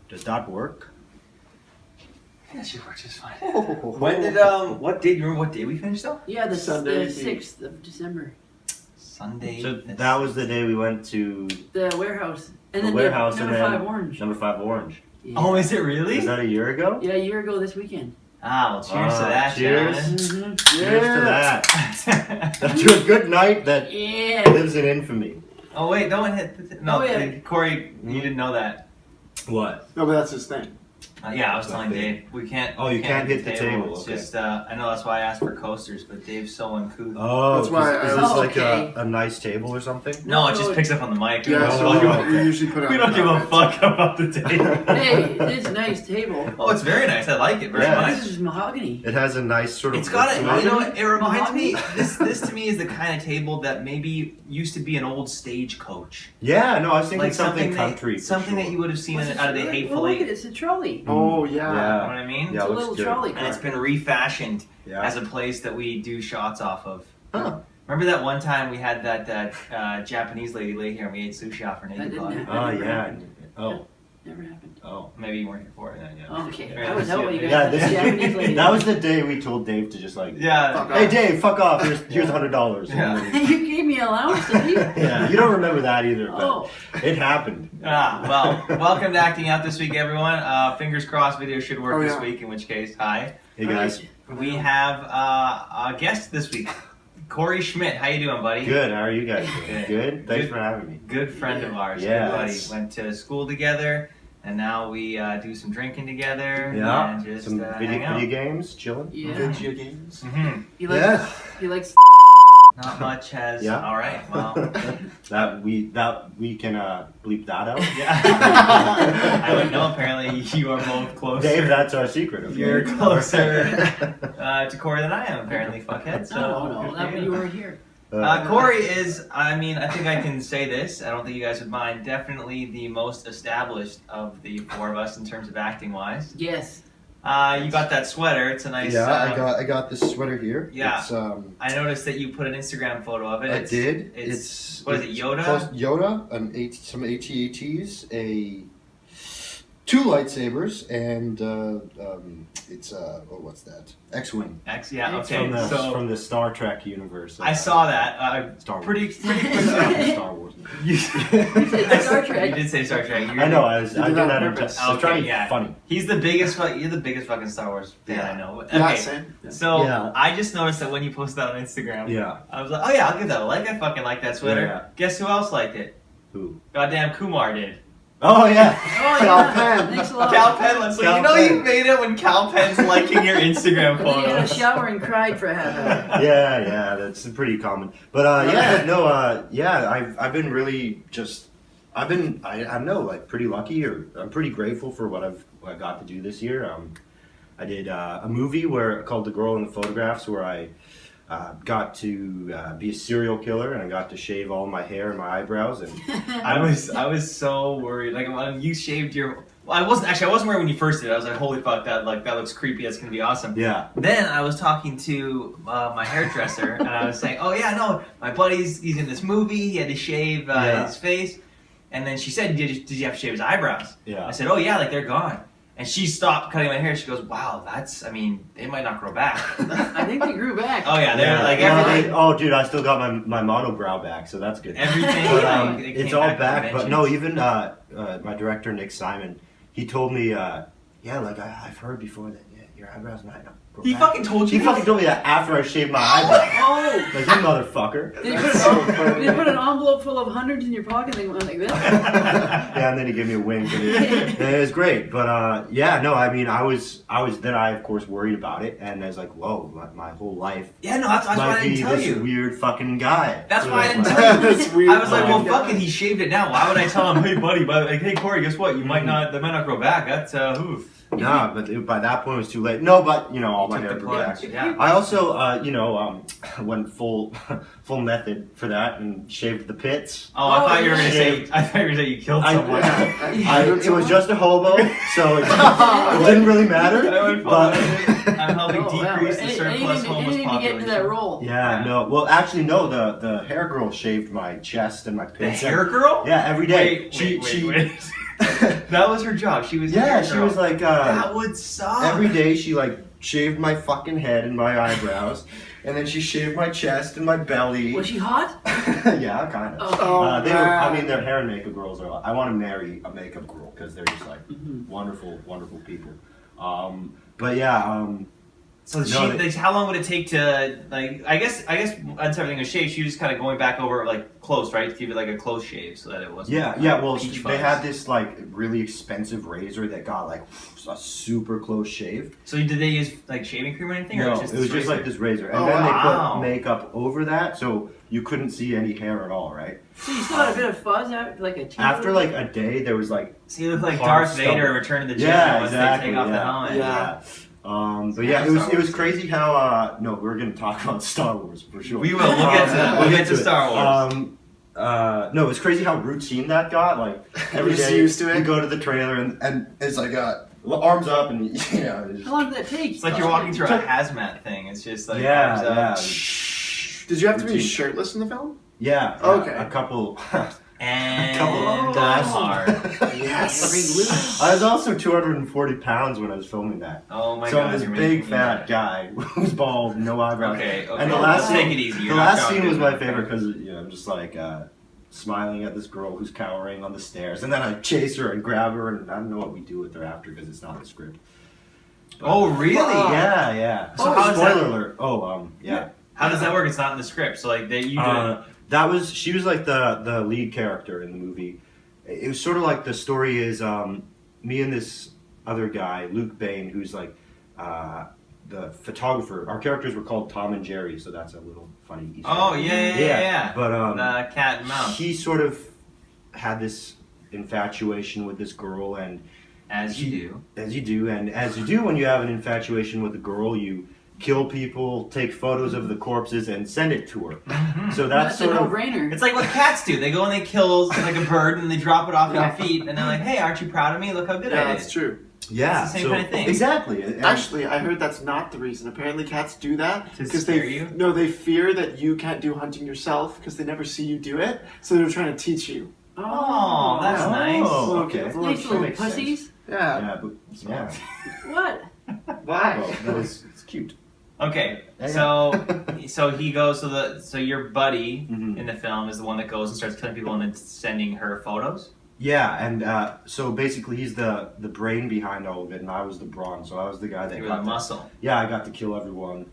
Does that work? Yeah, she works just fine. When did what date? You remember what day we finished though? Yeah, the Sunday. 6th of December. Sunday. So that was the day we went to The warehouse. And the then warehouse number and then 5 Orange. number 5 Orange. Yeah. Oh, is it really? Was that a year ago? Yeah, a year ago this weekend. Ah, well, cheers to that, cheers. gentlemen. Cheers to that. To a good night that Yeah. lives in infamy. Oh wait, don't hit. No, Oh, yeah. Corey, you didn't know that. What? No, but that's his thing. Yeah, I was telling Dave we can't. Oh, you can't hit the table, It's okay. just I know that's why I asked for coasters, but Dave's so uncouth. Oh, That's why is I this was- like Okay. a nice table or something? No, it just picks up on the mic. Yeah, Oh, so okay. you usually put it on We don't the give a carpet. fuck about the table. Hey, it's a nice table. Oh, it's very nice. I like it very Yeah. much. This is mahogany. It has a nice sort of. It's got a, look to you know what, it reminds me, Mahogany? this to me is the kind of table that maybe used to be an old stagecoach. Yeah, no, I was thinking Like something country. That, something that you would have seen What's out of the it? Hateful Well, look Eight. at it. It's a trolley. Oh, You know Yeah. what I mean? Yeah, It's a it looks little good. trolley And car. it's been refashioned Yeah. as a place that we do shots off of. Huh. Remember that one time we had that Japanese lady lay here and we ate sushi off her That naked didn't body? happen. Oh yeah. Oh. Never happened. Oh. Maybe you weren't here for it then, yeah. Okay, Yeah, I was out when you guys Yeah, had the Japanese lady. that was the day we told Dave to just like. Yeah. Fuck Hey off. Dave, fuck off. Here's $100. Yeah. You gave me allowance to leave? Yeah, you don't remember that either, but Oh. it happened. Well, welcome to Acting Out this week, everyone. Fingers crossed video should work Oh, this yeah. week, in which case, hi. Hey guys. We have a guest this week, Corey Schmitt. How you doing, buddy? Good. How are you guys Good. doing? Good. Thanks Good. for having me. Good friend of ours. Yes. Good buddy. Went to school together, and now we do some drinking together. Yeah. And just Some hang out. video games, chilling. Yeah. Video games. Mhm. He likes, Yes. he likes Not much has. Yeah. All right. Well. that we can bleep that out. Yeah. I would know. Apparently, you are both closer. Dave, that's our secret. Okay? You're closer to Corey than I am, apparently, fuckhead. So, no, not when you weren't here. Corey is, I mean, I think I can say this, I don't think you guys would mind, definitely the most established of the four of us in terms of acting wise. Yes. You got that sweater, it's a nice. I got this sweater here. Yeah. It's, I noticed that you put an Instagram photo of it. I It's, did. It's, what is it, Yoda? Yoda, some AT-ATs, two lightsabers, and it's what's that? X-wing. X, yeah, It's okay. From the Star Trek universe. I saw that. Star Wars. Pretty quick. Star Wars. You said Star Trek. You did say Star Trek. I know. I did that that on on purpose. purpose. I was trying to be yeah. funny. He's the biggest. You're the biggest fucking Star Wars fan Yeah. I know. Yeah, Okay, same. Yeah. so Yeah. I just noticed that when you posted that on Instagram, Yeah. I was like, oh yeah, I'll give that a like. I fucking like that sweater. Yeah. Guess who else liked it? Who? Goddamn Kumar did. Oh yeah. Oh, Cal yeah. Penn. Thanks a lot. Cal Penn. So Cal you know you Penn. made it when Cal Penn's liking your Instagram And then he had a photos. shower and cried for a half hour. Yeah, that's pretty common. But I've been really just, I know, like pretty lucky, or I'm pretty grateful for what I got to do this year. I did a movie called The Girl in the Photographs, where I got to be a serial killer, and I got to shave all my hair and my eyebrows, and I was so worried. Like when you shaved your, well, I wasn't worried when you first did it. I was like, holy fuck, that looks creepy. That's gonna be awesome. yeah. Then I was talking to my hairdresser, and I was saying, "Oh yeah, no, my buddy's he's in this movie. He had to shave Yeah. his face." And then she said, "Did you have to shave his eyebrows?" Yeah. I said, "Oh yeah, like they're gone." And she stopped cutting my hair. She goes, "Wow, they might not grow back." I think they grew back. Oh yeah, they're like Well, everything. dude, I still got my monobrow back, so that's good. Everything. But, like, it it's came all to back, but no, conventions. even my director Nick Simon, he told me, I've heard before that your eyebrows might not grow He back. fucking told you. He fucking told me that after I shaved my eyebrows. Oh! Like, you motherfucker. Did you put an envelope full of hundreds in your pocket and went like this? Yeah, and then he gave me a wink. And it was great, but I mean, I was then I of course worried about it, and I was like, whoa, my whole life Yeah, no, that's why might I be didn't tell this you. weird fucking guy. That's So why I it's didn't like- tell you. That's weird. I was like, well, Yeah. fuck it, he shaved it now. Why would I tell him, hey, buddy, like, hey, Corey, guess what? They might not grow back. That's oof. Nah, but by that point it was too late. No, but all my Took hair the grew plunge. back. Yeah. I also, went full method for that and shaved the pits. Oh, I thought you were gonna yeah. say. I thought you were gonna say you killed I- someone. It was just a hobo, so it didn't really matter. I went full But method. I'm helping Oh, wow. decrease the surplus homeless Anything to get population. into that role. yeah, no. Well, actually, no. The hair girl shaved my chest and my The pits. hair girl? Yeah, every day. Wait. That was her job. She was. Yeah, hair she girl. was like That would suck. every day she like shaved my fucking head and my eyebrows, and then she shaved my chest and my belly. Was she hot? Yeah, kind of. Oh. I mean, they're hair and makeup girls are. I want to marry a makeup girl because they're just like wonderful, wonderful people. But yeah, So No, like, how long would it take to like? I guess once everything was shaved, she was just kind of going back over like close, right? To give it like a close shave so that it wasn't. yeah. Well, peach they fuzz. had this like really expensive razor that got like a super close shave. So did they use like shaving cream or anything? No, or it was this just like razor? this razor, and Oh, then they wow. put makeup over that, so you couldn't see any hair at all, right? So you still had a bit of fuzz out, like a tingle? After like a day, there was like So you look like hard Darth Vader stubble. Return of the Jedi Yeah, once exactly, they take off the yeah. helmet. Yeah. But yeah, it was crazy how no, we're gonna talk about Star Wars for sure. We will. We'll get to Star Wars. No, it's crazy how routine that got. Like every You're just day used to it? you go to the trailer and it's like arms up and you know. It's How long did that take? It's like you're walking through a hazmat thing. It's just like arms yeah, up. Did you have to be Routine. shirtless in the film? yeah. Okay. A couple. And Couple of hard. Yes. I was also 240 pounds when I was filming that. Oh my So god. I'm this you're big making me fat mad. guy who's bald, no eyebrows. Okay. And the last Let's scene, take it easy. the You're not last going scene was to- my favorite because I'm just like smiling at this girl who's cowering on the stairs, and then I chase her and grab her, and I don't know what we do with her after because it's not in the script. But, Oh really? yeah. So how is spoiler that- alert. Oh, yeah. How does that work? It's not in the script. So like you did. She was like the lead character in the movie. It was sort of like the story is me and this other guy, Luke Bain, who's like the photographer. Our characters were called Tom and Jerry, so that's a little funny Easter Oh egg. yeah. But The cat and mouse. he sort of had this infatuation with this girl, and As you do. as you do when you have an infatuation with a girl, you kill people, take photos of the corpses, and send it to her. So that's That's a sort of no-brainer. It's like what cats do. They go and they kill like a bird and they drop it off at your feet and they're like, "Hey, aren't you proud of me? Look how good Yeah, I did." that's true. yeah, It's the same kind of thing. Exactly. And- Actually, I heard that's not the reason. Apparently, cats do that To because scare they you? no, they fear that you can't do hunting yourself because they never see you do it. So they're trying to teach you. Oh, that's Oh, nice. okay. Nice Nice That little makes sense. pussies. Yeah. Yeah, but yeah. What? Why? Well, it's cute. Okay, Yeah. so he goes. So your buddy Mhm. in the film is the one that goes and starts killing people and then sending her photos. Yeah, and so basically he's the brain behind all of it, and I was the brawn. So I was the guy that You were got the muscle. Yeah, I got to kill everyone.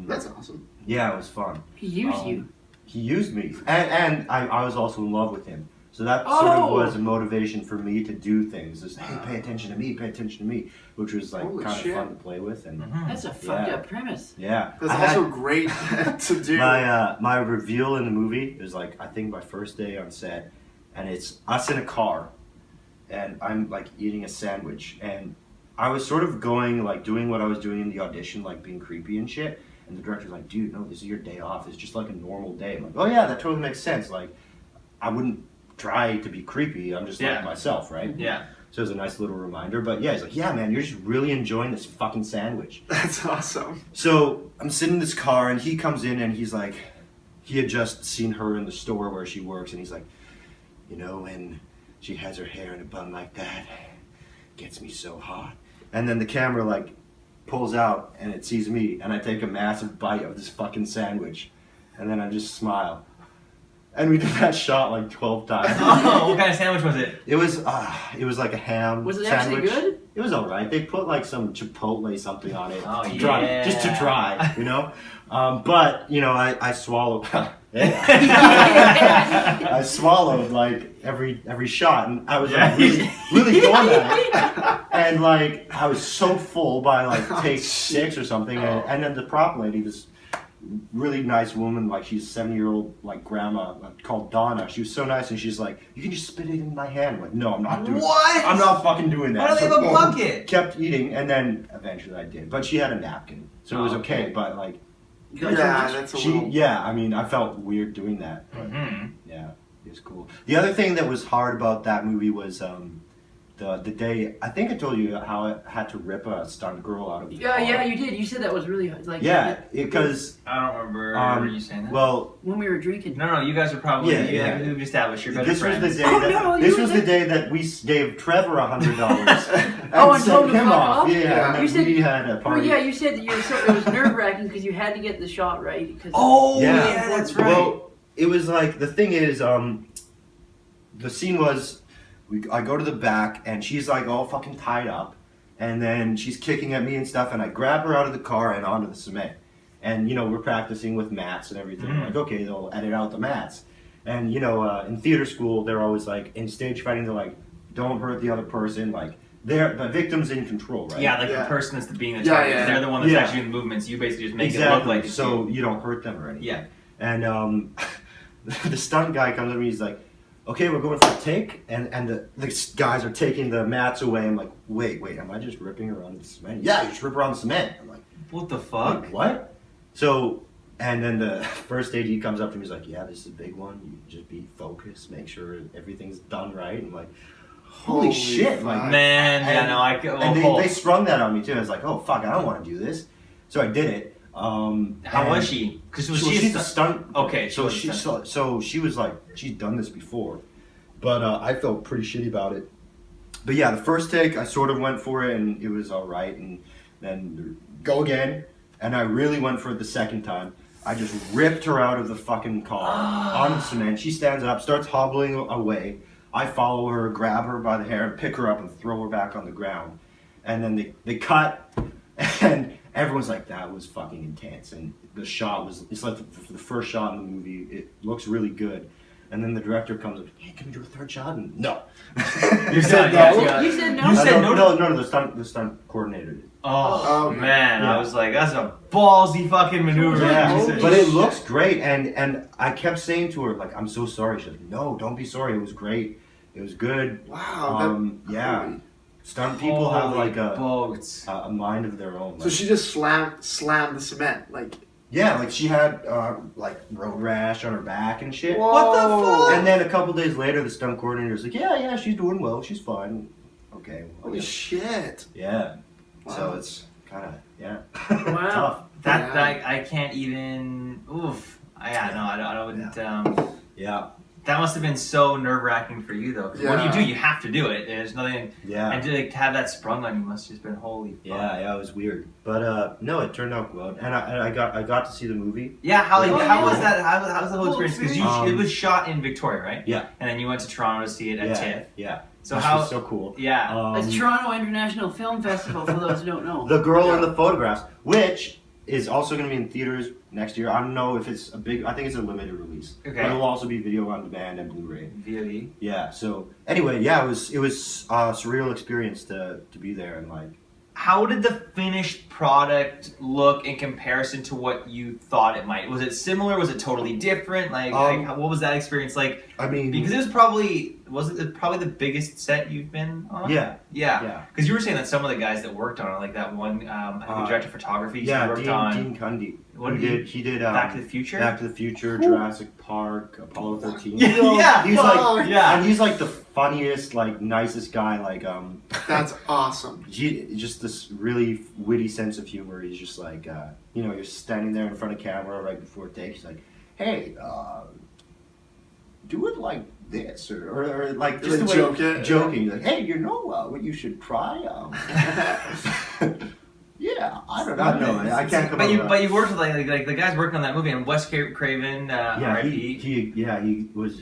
That's awesome. Yeah, it was fun. He used you. He used me, and I was also in love with him. So that sort of Oh! was a motivation for me to do things. Just hey, pay attention to me, which was like Holy kind shit. of fun to play with, and Mhm. That's a fucked Yeah. up premise. yeah. That's I had- also great to do. my reveal in the movie is like I think my first day on set, and it's us in a car, and I'm like eating a sandwich, and I was sort of going like doing what I was doing in the audition, like being creepy and shit. And the director's like, "Dude, no, this is your day off. It's just like a normal day." I'm like, "Oh yeah, that totally makes sense. Like, I wouldn't try to be creepy. I'm just Yeah. like myself, right?" Yeah. So it was a nice little reminder. But yeah, he's like, "Yeah, man, you're just really enjoying this fucking sandwich." That's awesome. So I'm sitting in this car, and he comes in, and he's like, he had just seen her in the store where she works, and he's like, "You know, when she has her hair in a bun like that, gets me so hot." And then the camera like pulls out, and it sees me, and I take a massive bite of this fucking sandwich, and then I just smile. And we did that shot like 12 times. Oh, what kind of sandwich was it? It was like a ham Was it sandwich. actually good? It was alright. They put like some Chipotle something on it Oh, to try, yeah. just to try, you know. But you know, I swallowed. I swallowed like every shot, and I was like really going at it. And like I was so full by like take 6 or something, and then the prop lady, this really nice woman, like she's a 70-year-old like grandma called Donna. She was so nice, and she's like, "You can just spit it in my hand." I'm like, no, I'm not doing. What? I'm not fucking doing that. Why do they So, have a bucket? Kept eating, and then eventually I did. But she had a napkin, so it was Oh, okay. okay. But like, Yeah, that's a little. yeah, I mean, I felt weird doing that. But Mhm. yeah, it was cool. The other thing that was hard about that movie was the day I think I told you how I had to rip a stunt girl out of the Yeah, car. yeah, you did. You said that was really like. Yeah, because I don't remember you saying that. well, When we were drinking. No, you guys are probably Yeah. we've established you're better this friends. was the day Oh, that no, you this were was the- the day that we gave Trevor $100 and Oh, and sent told him to him fuck off. off? Yeah, Yeah. and then You said- we had a Well, party. yeah, you said that it was nerve wracking because you had to get the shot right. Because Oh Yeah. yeah, that's right. Well, it was like the thing is, the scene was, I go to the back and she's like all fucking tied up, and then she's kicking at me and stuff, and I grab her out of the car and onto the cement, and we're practicing with mats and everything. Mm. Like, okay, they'll edit out the mats, and in theater school they're always like in stage fighting, they're like, don't hurt the other person, like the victim's in control, right? Yeah, like Yeah. the person that's being the Yeah, target. yeah. They're the one that's Yeah. actually doing the movements. You basically just make exactly. it look like it's so you. you don't hurt them or anything. Yeah. And the stunt guy comes to me. He's like, "Okay, we're going for a take," and the guys are taking the mats away. I'm like, "Wait, am I just ripping her on the cement?" Yeah, you just rip her on the cement. I'm like, What the fuck? "Wait, what?" So, and then the first AD comes up to me. He's like, "Yeah, this is a big one. You just be focused. Make sure everything's done right." I'm like, "Holy shit!" fuck. Like, Man, yeah, And- no, I and they sprung that on me too. I was like, "Oh fuck, I don't want to do this." So I did it. How was she? Because was she she's a a stunt. Okay, so she was a so she was like, she's done this before, but I felt pretty shitty about it. But yeah, the first take I sort of went for it and it was all right, and then go again, and I really went for it the second time. I just ripped her out of the fucking car on the cement. She stands up, starts hobbling away. I follow her, grab her by the hair, and pick her up and throw her back on the ground. And then they cut, and everyone's like, that was fucking intense. And the shot was, it's like the first shot in the movie, it looks really good. And then the director comes up, hey, can we do a third shot? And no. You said yeah, no? yeah. You said no. You said no. No, the stunt coordinator did. Oh, Oh, okay. man, Yeah. I was like, that's a ballsy fucking maneuver. Yeah, You said- but it looks great, and I kept saying to her, like, I'm so sorry. She's like, no, don't be sorry. It was great. It was good. Wow. Yeah. holy- Stunt people have Holy like a boats. mind of their own. So Like, she just slammed the cement, like. yeah, like she had like road rash on her back and shit. What the fuck? And then a couple days later, the stunt coordinator was like, yeah, she's doing well. She's fine. Okay. well, Holy yeah. shit. Yeah. So Wow. it's kind of, yeah. Wow. Tough. That, Yeah. I can't even. Oof. I wouldn't. Yeah. That must have been so nerve wracking for you though. 'Cause when you Yeah. do, you have to do it. There's nothing. Yeah. And to like, have that sprung on you must have just been holy. Fuck. Yeah, it was weird, but no, it turned out good, and I got to see the movie. Yeah, how Oh, how was yeah. that? How was the whole Whole experience? Because experience. it was shot in Victoria, right? Yeah. And then you went to Toronto to see it at Yeah, TIFF. yeah. So Which how? was so cool. Yeah. It's Toronto International Film Festival, for those who don't know. The Girl in Yeah. the Photographs, which is also going to be in theaters next year. I don't know if it's a big. I think it's a limited release. Okay. But it'll also be video on demand and Blu-ray. VOD. Yeah. So anyway, yeah, it was a surreal experience to be there and like. How did the finished product look in comparison to what you thought it might? Was it similar? Was it totally different? Like what was that experience like? I mean, Because it was probably probably the biggest set you've been on? yeah, Yeah. yeah, Because you were saying that some of the guys that worked on it, like that one, I think he directed photography, he yeah. worked on Dean Cundy. What He did He did Back to the Future? Back to the Future, Jurassic Park, Apollo 13. Yeah, yeah, He's fuck. like, Yeah. and he's like the funniest, like nicest guy. Like, That's awesome. just this really witty sense of humor. He's just like, you're standing there in front of camera right before take. He's like, hey, do it like this, or like just Like the way joke it. joking. He's like, hey, what you should try? Yeah, I don't know. I can't come up with that. But you worked with like the guys working on that movie, and Wes Craven, Yeah, R.I.P. he was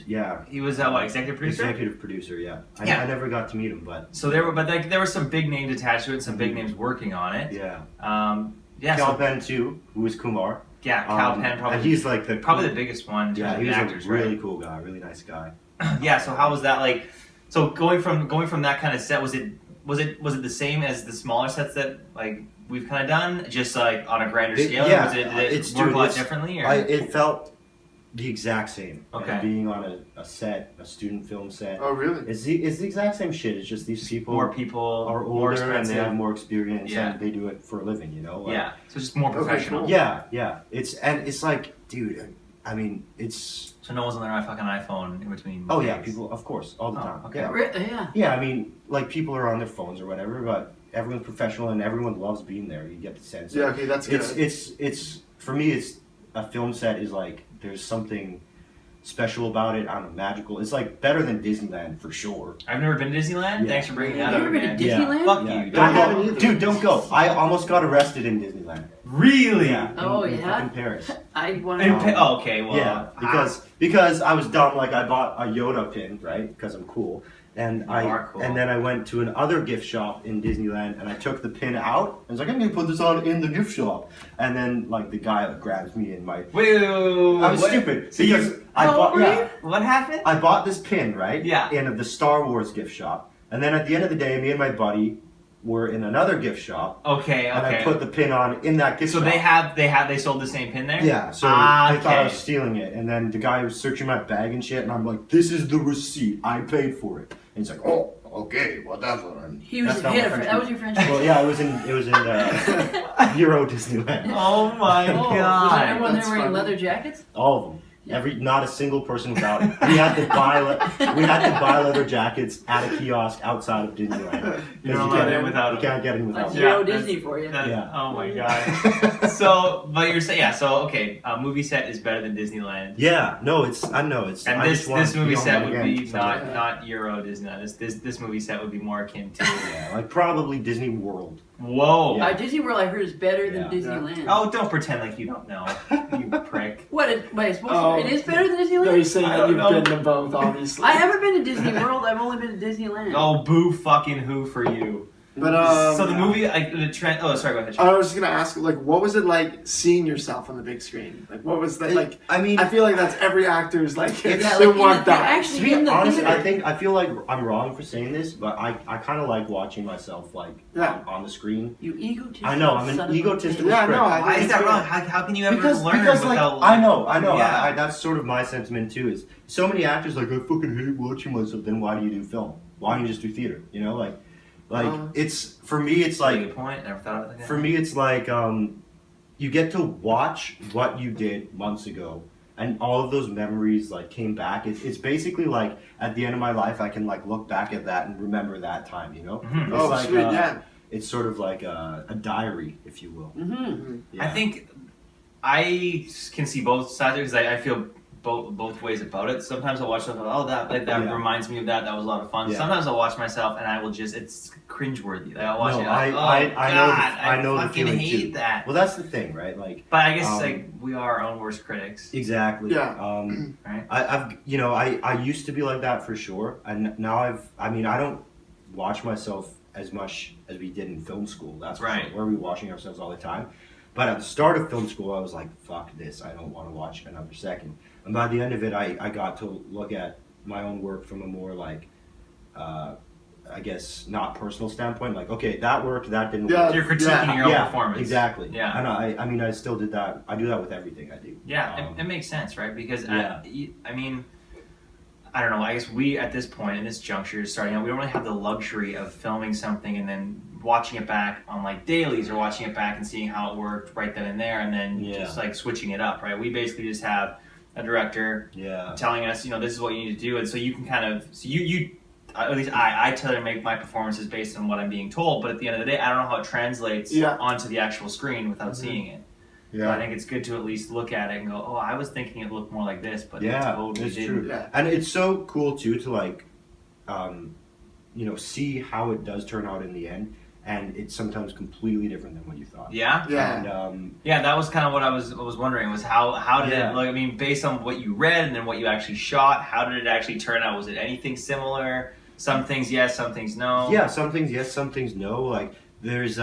He was what, executive producer? executive producer. Yeah, Yeah. I never got to meet him, but So there were some big names attached to it, some big names working on it. yeah. Yeah, Cal so, Penn too, who was Kumar. yeah, Cal Penn And probably he's like the the biggest one. in terms yeah, of he the was actors, a really right? cool guy, really nice guy. Yeah. So how was that like? So going from that kind of set, was it the same as the smaller sets that like we've kind of done, just like on a grander scale? Yeah, Or did it's it work a lot it's- differently? Or? It felt the exact same. Okay. And being on a set, a student film set, Oh, really? it's the exact same shit. It's just these people more people are more older and they expensive. have more experience Yeah. and they do it for a living. Like, Yeah, so just more Okay, professional. cool. Yeah, yeah. It's like, dude, I mean, it's. So no one's on their fucking iPhone in between. Oh yeah, takes. people, of course, all the Oh, time. okay. Yeah. Yeah. I mean, like people are on their phones or whatever, but everyone's professional and everyone loves being there. You get the sense. Yeah, okay, that's good. It's for me. It's a film set is like there's something special about it. I don't know, magical. It's like better than Disneyland for sure. I've never been to Disneyland. Yeah. Thanks for bringing that You up. ever been man. to Yeah. Disneyland? Fuck Yeah. you. Don't I haven't go, either. dude. Don't go. I almost got arrested in Disneyland. Really? Yeah. Oh, in yeah? fucking Paris. I want And to. oh, okay, well. Yeah, because I was dumb. Like I bought a Yoda pin, right? Because I'm cool. And You are cool. and then I went to another gift shop in Disneyland, and I took the pin out. I was like, I'm gonna put this on in the gift shop. And then like the guy grabs me in my. Wait. I was what? stupid So because you, I How bought. old were Yeah, you? what happened? I bought this pin right. Yeah. In the Star Wars gift shop, and then at the end of the day, me and my buddy were in another gift shop, Okay. and I put the pin on in that gift So shop. they sold the same pin there. Yeah, so Ah, they thought I was okay. stealing it, and then the guy was searching my bag and shit, and I'm like, "This is the receipt. I paid for it." And he's like, "Oh, okay, whatever." And He was that's not my hit. French That was your French. Well, yeah, it was in Euro Disneyland. Oh my Oh, was god. everyone there That's wearing funny. leather jackets? All of them. Not a single person without it. We had to buy leather jackets at a kiosk outside of Disneyland. You're not You allowed can't- in without You them. can't get in without That's them. Yeah, Euro that's- Disney for you. That- Yeah. Oh my god. So, but you're saying, yeah. So, okay, movie set is better than Disneyland. Yeah, no, I know it's. And I this just want this to movie be on set one would again be someday. not Euro Disneyland. This movie set would be more akin to. Yeah, like probably Disney World. Whoa. Yeah. Disney World, I heard, is better than Yeah. Disneyland. Oh, don't pretend like you don't know, you prick. What? Wait, it's supposed Oh. to, it is better than No, Disneyland? you're saying I that don't you've know. been to both, obviously. I haven't been to Disney World. I've only been to Disneyland. Oh, boo fucking who for you. But So the movie, like the trend. Oh, sorry. Go ahead. I was just gonna ask, like, what was it like seeing yourself on the big screen? Like, what was that like? I mean, I feel like that's every actor's like. Yeah, they like, in want the- that. actually- to be in the honest, theater. I feel like I'm wrong for saying this, but I kind of like watching myself like Yeah. on the screen. You egotistical I know I'm son an of a egotistical bitch. Yeah, prick. no, I Why think is that it's wrong? good. How can you ever because learn like without? I know Yeah. I that's sort of my sentiment too. Is so many actors like I fucking hate watching myself. Then why do you do film? Why don't you just do theater? You know, like it's for me. It's Like, like good point. Never thought of it like that. for me, it's like you get to watch what you did months ago, and all of those memories like came back. It's basically like at the end of my life, I can like look back at that and remember that time. You know, Mhm. it's Oh, like sweet, yeah. it's sort of like a diary, if you will. Mm-hmm. Yeah. I think I can see both sides because I feel both ways about it. Sometimes I'll watch something, oh that Yeah. reminds me of that. That was a lot of fun. Yeah. Sometimes I'll watch myself and I will just it's cringeworthy. Like, I'll watch No, it. Like, I know the- God, I know the fucking feeling hate too. that. Well, that's the thing, right? Like But I guess Um, like we are our own worst critics. exactly. Yeah. Right. I've I used to be like that for sure, and now I don't watch myself as much as we did in film school. That's for Right. sure. Where we watching ourselves all the time. But at the start of film school, I was like, "Fuck this! I don't want to watch another second." And by the end of it, I got to look at my own work from a more like, I guess not personal standpoint. Like, okay, that worked, that didn't Yeah. work. So you're critiquing your own Yeah, performance. exactly. Yeah. And I mean, I still did that. I do that with everything I do. Yeah, Um, it makes sense, right? Because Yeah. I mean, I don't know. I guess we at this point in this juncture, starting out, we don't really have the luxury of filming something and then watching it back on like dailies or watching it back and seeing how it worked right then and there, and then Yeah. just like switching it up, right? We basically just have a director Yeah. telling us, this is what you need to do, and so you can kind of you. At least I tell to make my performances based on what I'm being told, but at the end of the day, I don't know how it translates Yeah. onto the actual screen without Mm-hmm. seeing it. So I think it's good to at least look at it and go, oh, I was thinking it looked more like this, but Yeah, it totally it's didn't. true. Yeah. And it's so cool too to like, see how it does turn out in the end, and it's sometimes completely different than what you thought. Yeah, Yeah. And yeah. That was kind of what I was wondering was how did Yeah. it look? I mean, based on what you read and then what you actually shot, how did it actually turn out? Was it anything similar? Some things yes, some things no. yeah, some things yes, some things no. Like there's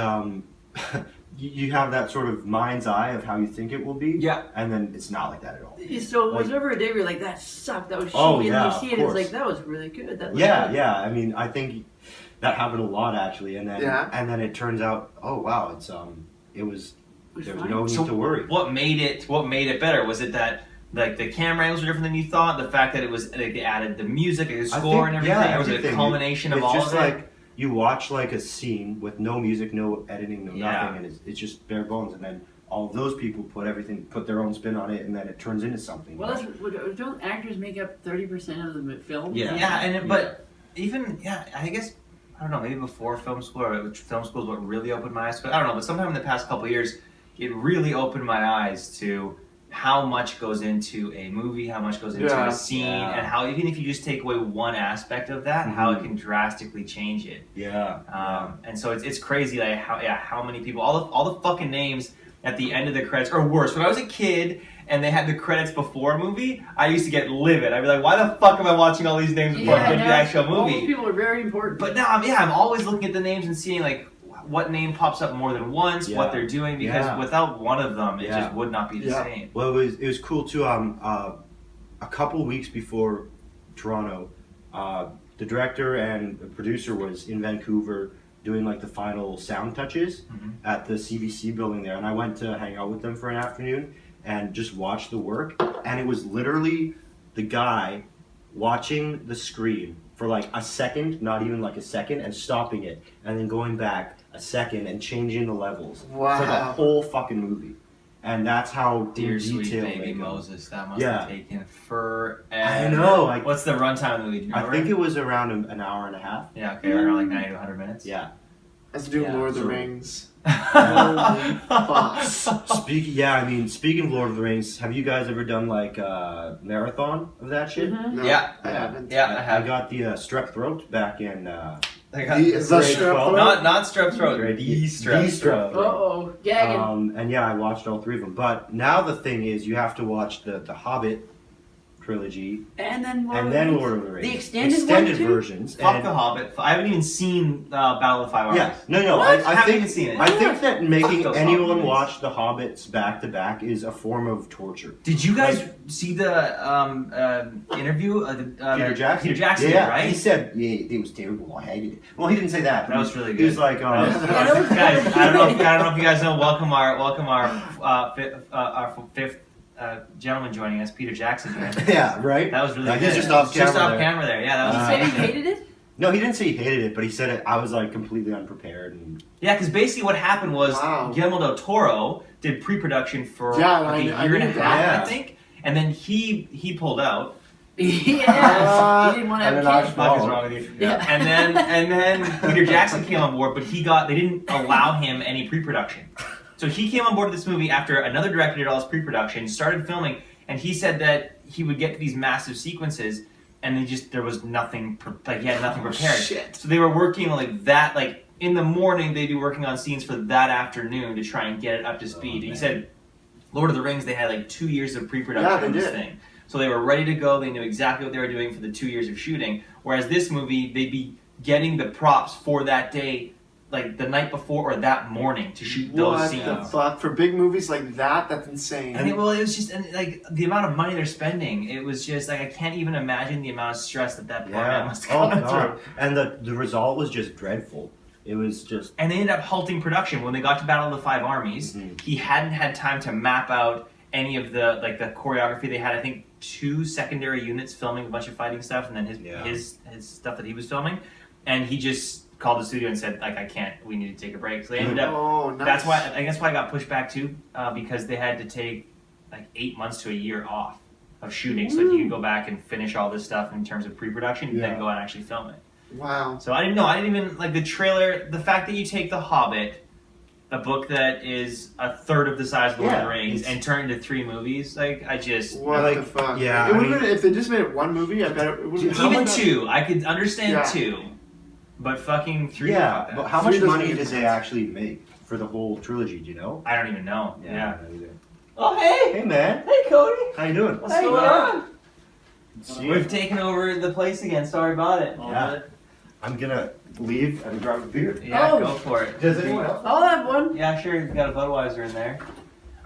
you have that sort of mind's eye of how you think it will be. Yeah. And then it's not like that at all. So was Like- there ever a day where you're like, that sucked, that was shitty, Oh, and yeah, you see of it, it's course. like, that was really good. That was Yeah, good. yeah. I mean, I think that happened a lot actually, and then it turns out, oh wow, it was was there was fine. no need So to worry. What made it better? Was it that like the camera angles were different than you thought? The fact that it was like they added the music, the I score, think- and yeah, everything, or was it a everything. culmination of It's all just of it? like you watch like a scene with no music, no editing, no Yeah. nothing, and it's just bare bones. And then all of those people put their own spin on it, and then it turns into something. Well, don't actors make up 30% of the film? Yeah. But even I guess I don't know. Maybe before film school, or film school is what really opened my eyes. But I don't know. But sometime in the past couple of years, it really opened my eyes to how much goes into a movie, how much goes into a scene, and how even if you just take away one aspect of that, how it can drastically change it. And so it's crazy like how many people all the fucking names at the end of the credits, or worse. When I was a kid and they had the credits before a movie, I used to get livid. I'd be like, why the fuck am I watching all these names before I get to the actual movie? All those people are very important. But now I'm always looking at the names and seeing like what name pops up more than once, what they're doing, because without one of them, it just would not be the same. Well, it was cool too. A couple weeks before Toronto, the director and the producer was in Vancouver doing like the final sound touches at the CBC building there, and I went to hang out with them for an afternoon and just watch the work. And it was literally the guy watching the screen for like a second, not even like a second, and stopping it, and then going back a second and changing the levels for the whole fucking movie. And that's how Dear Sweet detail Baby they go. Moses, that must have taken forever. I know. What's the runtime of the movie? Do you I remember? think it was around an hour and a half. Yeah, okay, around like 90 to 100 minutes. Yeah. Let's do Lord of the so- Rings. Holy fuck. Speaking of Lord of the Rings, have you guys ever done like a marathon of that shit? No, Yeah. I haven't. Yeah, I I have. got the strep throat back in. I got The grade strep 12. throat? not strep throat, Grade the strep strep throat. throat. Uh-oh, gagging. And yeah, I watched all three of them. But now the thing is, you have to watch the Hobbit trilogy And then and then Lord of the Rings. The extended one, too? versions. Fuck and, The Hobbit. I haven't even seen Battle of the Five Armies. Yeah, no. What? I Haven't think even seen it. I think that making those anyone Hobbits. watch the Hobbits back to back is a form of torture. Did you guys see the interview? Peter Jackson. Peter Jackson, yeah, right? He said, "Yeah, it was terrible. I hated it." Well, he didn't say that. That was really good. He was like, That was- that was guys, good. I don't know if you guys know. Welcome our fifth gentleman joining us, Peter Jackson. "Yeah, right." That was really Like, good. he's just off camera. There. Yeah, that was He said he amazing. hated it? No, he didn't say he hated it, but he said it. I was like completely unprepared, and Yeah, because basically what happened was Wow. Guillermo del Toro did pre-production for Yeah, like I a year and a knew half, that. I think, and then he pulled out. Yeah. He didn't want to and then have I kids. Fuck is wrong with you? Yeah. And then Peter Jackson came on board, but they didn't allow him any pre-production. So he came on board with this movie after another director did all his pre-production, started filming, and he said that he would get to these massive sequences, and there was nothing, he had nothing prepared. Shit. So they were working like that, like in the morning they'd be working on scenes for that afternoon to try and get it up to speed. And he man. said, Lord of the Rings, they had like 2 years of pre-production Yeah, they on this did. thing. So they were ready to go. They knew exactly what they were doing for the 2 years of shooting. Whereas this movie, they'd be getting the props for that day, like the night before or that morning to shoot those What scenes. the fuck? For big movies like that, that's insane. And it was just like the amount of money they're spending. It was just like I can't even imagine the amount of stress that poor man must have gone through. And the result was just dreadful. It was just And they ended up halting production when they got to Battle of the Five Armies. Mhm. He hadn't had time to map out any of the choreography. They had I think 2 secondary units filming a bunch of fighting stuff, and then his stuff that he was filming. And he just called the studio and said like I can't. We need to take a break. So they ended up. Oh, nice. That's why I guess why I got pushed back too, because they had to take like 8 months to a year off of shooting, so that he could go back and finish all this stuff in terms of pre-production, and then Yeah. go and actually film it. Wow. So I didn't know. I didn't even like the trailer. The fact that you take The Hobbit, a book that is a third of the size of Lord of the Yeah, Rings, it's- and turn it into 3 movies, like I just. What like, the fuck? yeah, It I would have mean- been if they just made it one movie. I bet it would have Even 2, I could understand Yeah. 2, but fucking 3. yeah. fuck But that. how Three much doesn't money make did they sense. actually make for the whole trilogy? Do you know? I don't even know. Yeah. I don't either. Oh hey, Hey man, hey Cody. how you doing? What's going on? See We've you. taken over the place again. Sorry about it. Yeah. I'm gonna leave and grab a beer. Yeah, Oh. go for it. Does anyone else? I'll have one. Yeah, sure. You've got a Budweiser in there.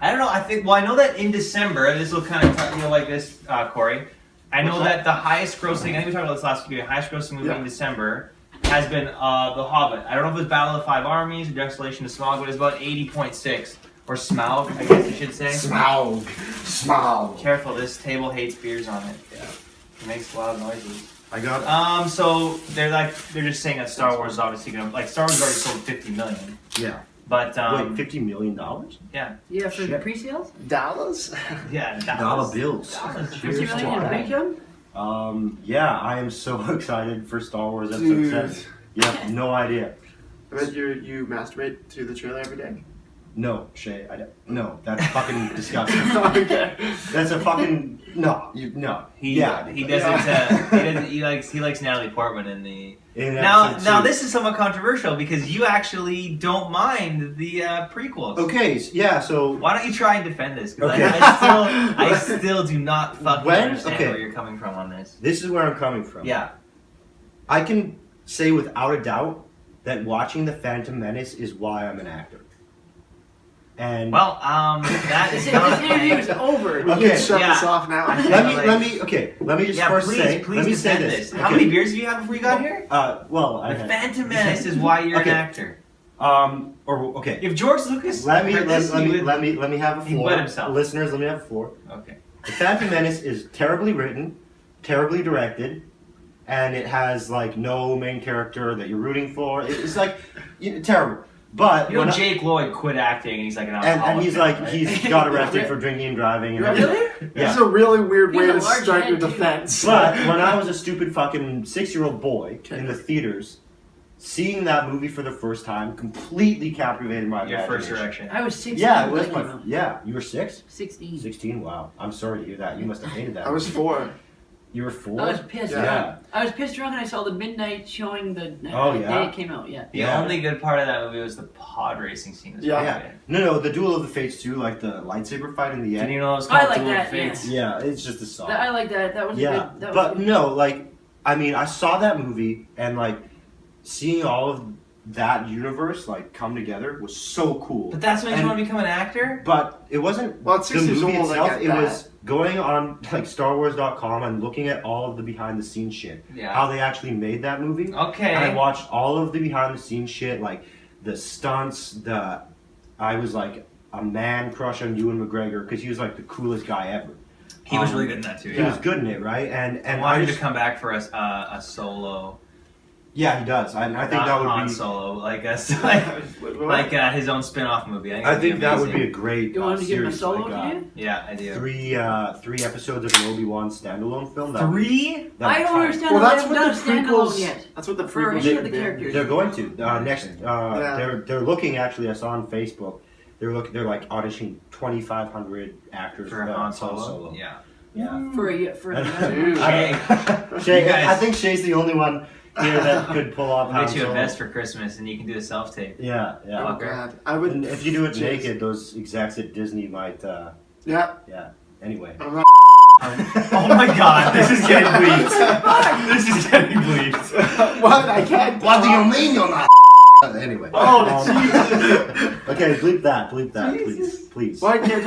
I don't know. I know that in December, and this will kind of like this, Corey. I know What's that the highest grossing. I think we talked about this last week. The highest grossing movie in December has been The Hobbit. I don't know if it was Battle of the Five Armies or Desolation of Smaug, but it's about 80.6 or Smaug, I guess you should say. Smaug. Smaug. Careful, this table hates beers on it. Yeah. It makes loud noises. I got So they're just saying that Star Wars is obviously gonna Star Wars already sold 50 million. yeah. But Wait, $50 million? yeah, Yeah, for Shit. pre-sales? Dallas? yeah, Dollar bills. Dollars. 50 Cheers million to in that. pre-com? Yeah, I am so excited for Star Wars Episode Dude. 7. You have no idea. I bet you masturbate to the trailer every day. No, Shay, I don't. No, that's fucking disgusting. Okay. That's a fucking no. No. He Yeah, he but- doesn't he likes Natalie Portman in the In now episode 2. this is somewhat controversial because you actually don't mind the prequels. Okay, yeah. So Why don't you try and defend this? Because Okay. I still do not fucking When- understand okay. where you're coming from on this. this is where I'm coming from. Yeah. I can say without a doubt that watching The Phantom Menace is why I'm an actor. And Well, that is This not interview is over. We Okay, can shut yeah. this off now. let me just Yeah, first please, say please let me say defend this. How many beers have you had before you got here? Well, I The had, Phantom Menace is why you're Okay. an actor. or okay. If George Lucas Let me heard this, he would- let me have a he floor. wet himself. Listeners, let me have a floor. Okay. The Phantom Menace is terribly written, terribly directed, and it has like no main character that you're rooting for. It's like terrible. But You know, when I- Jake Lloyd quit acting, and he's like an alcoholic. and he's now, like right? he's got arrested for drinking and driving and everything. Really? This is Yeah. a really weird way He's a to large start your head, too. defense. But when I was a stupid fucking 6-year-old boy in the theaters, seeing that movie for the first time completely captivated my Your first imagination. erection. I was 16. Yeah, it was when my. it came out. Yeah, you were 6? 16. 16. Wow, I'm sorry to hear that. You must have hated that. I was movie. 4. You were 4. I was pissed. Yeah. I was pissed drunk and I saw the midnight showing the Oh, the yeah? day it came out. Yeah. The Yeah. only good part of that movie was the pod racing scene. It was Yeah. really Yeah. good. No, the Duel of the Fates too, like the lightsaber fight in the Didn't end. you know it was I called like Duel of that, Fates? Yeah, it's just a song. I like that. That was a Yeah, good. That but was no, like, I mean, I saw that movie and like seeing all of that universe like come together was so cool. But that's when you And- want to become an actor? But it wasn't Well, at the 6 years movie old, I itself. get It that. was going on like StarWars.com and looking at all of the behind the scenes shit. Yeah. How they actually made that movie. Okay. And I watched all of the behind the scenes shit, like the stunts. I was like a man crush on Ewan McGregor because he was like the coolest guy ever. He was really good in that too. He Yeah. was good in it, right? And I I want him to just, come back for a solo. yeah, he does. And I think Not that would Han be. Solo, like a What? like his own spin-off movie. I think that would be a amazing. great You want to give him a series. solo like, to you? Yeah, I do. three episodes of an Obi-Wan standalone film. That would be- 3? that would I be don't tight. understand Well, how that's they what haven't the done a standalone prequels. yet. That's what the For prequels any of the did. characters. They're going to next. Yeah. They're looking. Actually, I saw on Facebook. They're like auditioning 2,500 actors For Han Solo? Yeah. Yeah. For a Dude. Shay, Shay, You guys- I think Shay's the only one here that could pull off I'll Han get you a Solo. vest for Christmas and you can do a self-tape. Yeah, yeah. Oh god, I would. And if you do it Jeez. naked, those execs at Disney might. Yeah. Yeah. Anyway. I'm not. Oh my god, this is getting bleeped. This is getting bleeped. What? I can't. What do you mean you're not? Anyway. Oh, Jesus. Okay, bleep that, please. Why can't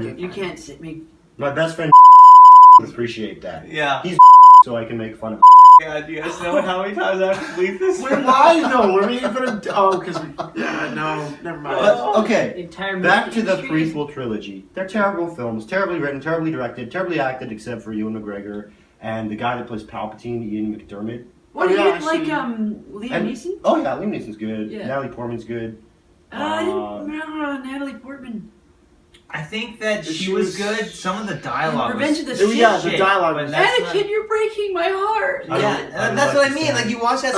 you? Um, You can't sit me. My best friend would appreciate that. Yeah. So I can make fun of. God, do you guys know how many times I have to bleep this? Wait, why though? We're being put in. Oh, because we. Yeah, no, never mind. But, okay. The entire Back movie to the industry is- prequel trilogy. They're terrible films, terribly written, terribly directed, terribly acted, except for Ewan McGregor and the guy that plays Palpatine, Ian McDermott. What Oh, do you yeah, like? actually- Liam And- Neeson? Oh yeah, Liam Neeson's good. Yeah. Natalie Portman's good. I didn't remember Natalie Portman. I think that She she was was- good. Some of the dialogue Revenge was of the Sith. Yeah, the shit, dialogue but was- that's not- Anakin, you're breaking my heart. I don't- Yeah, I don't that's like what I the mean. sound. Like you watch that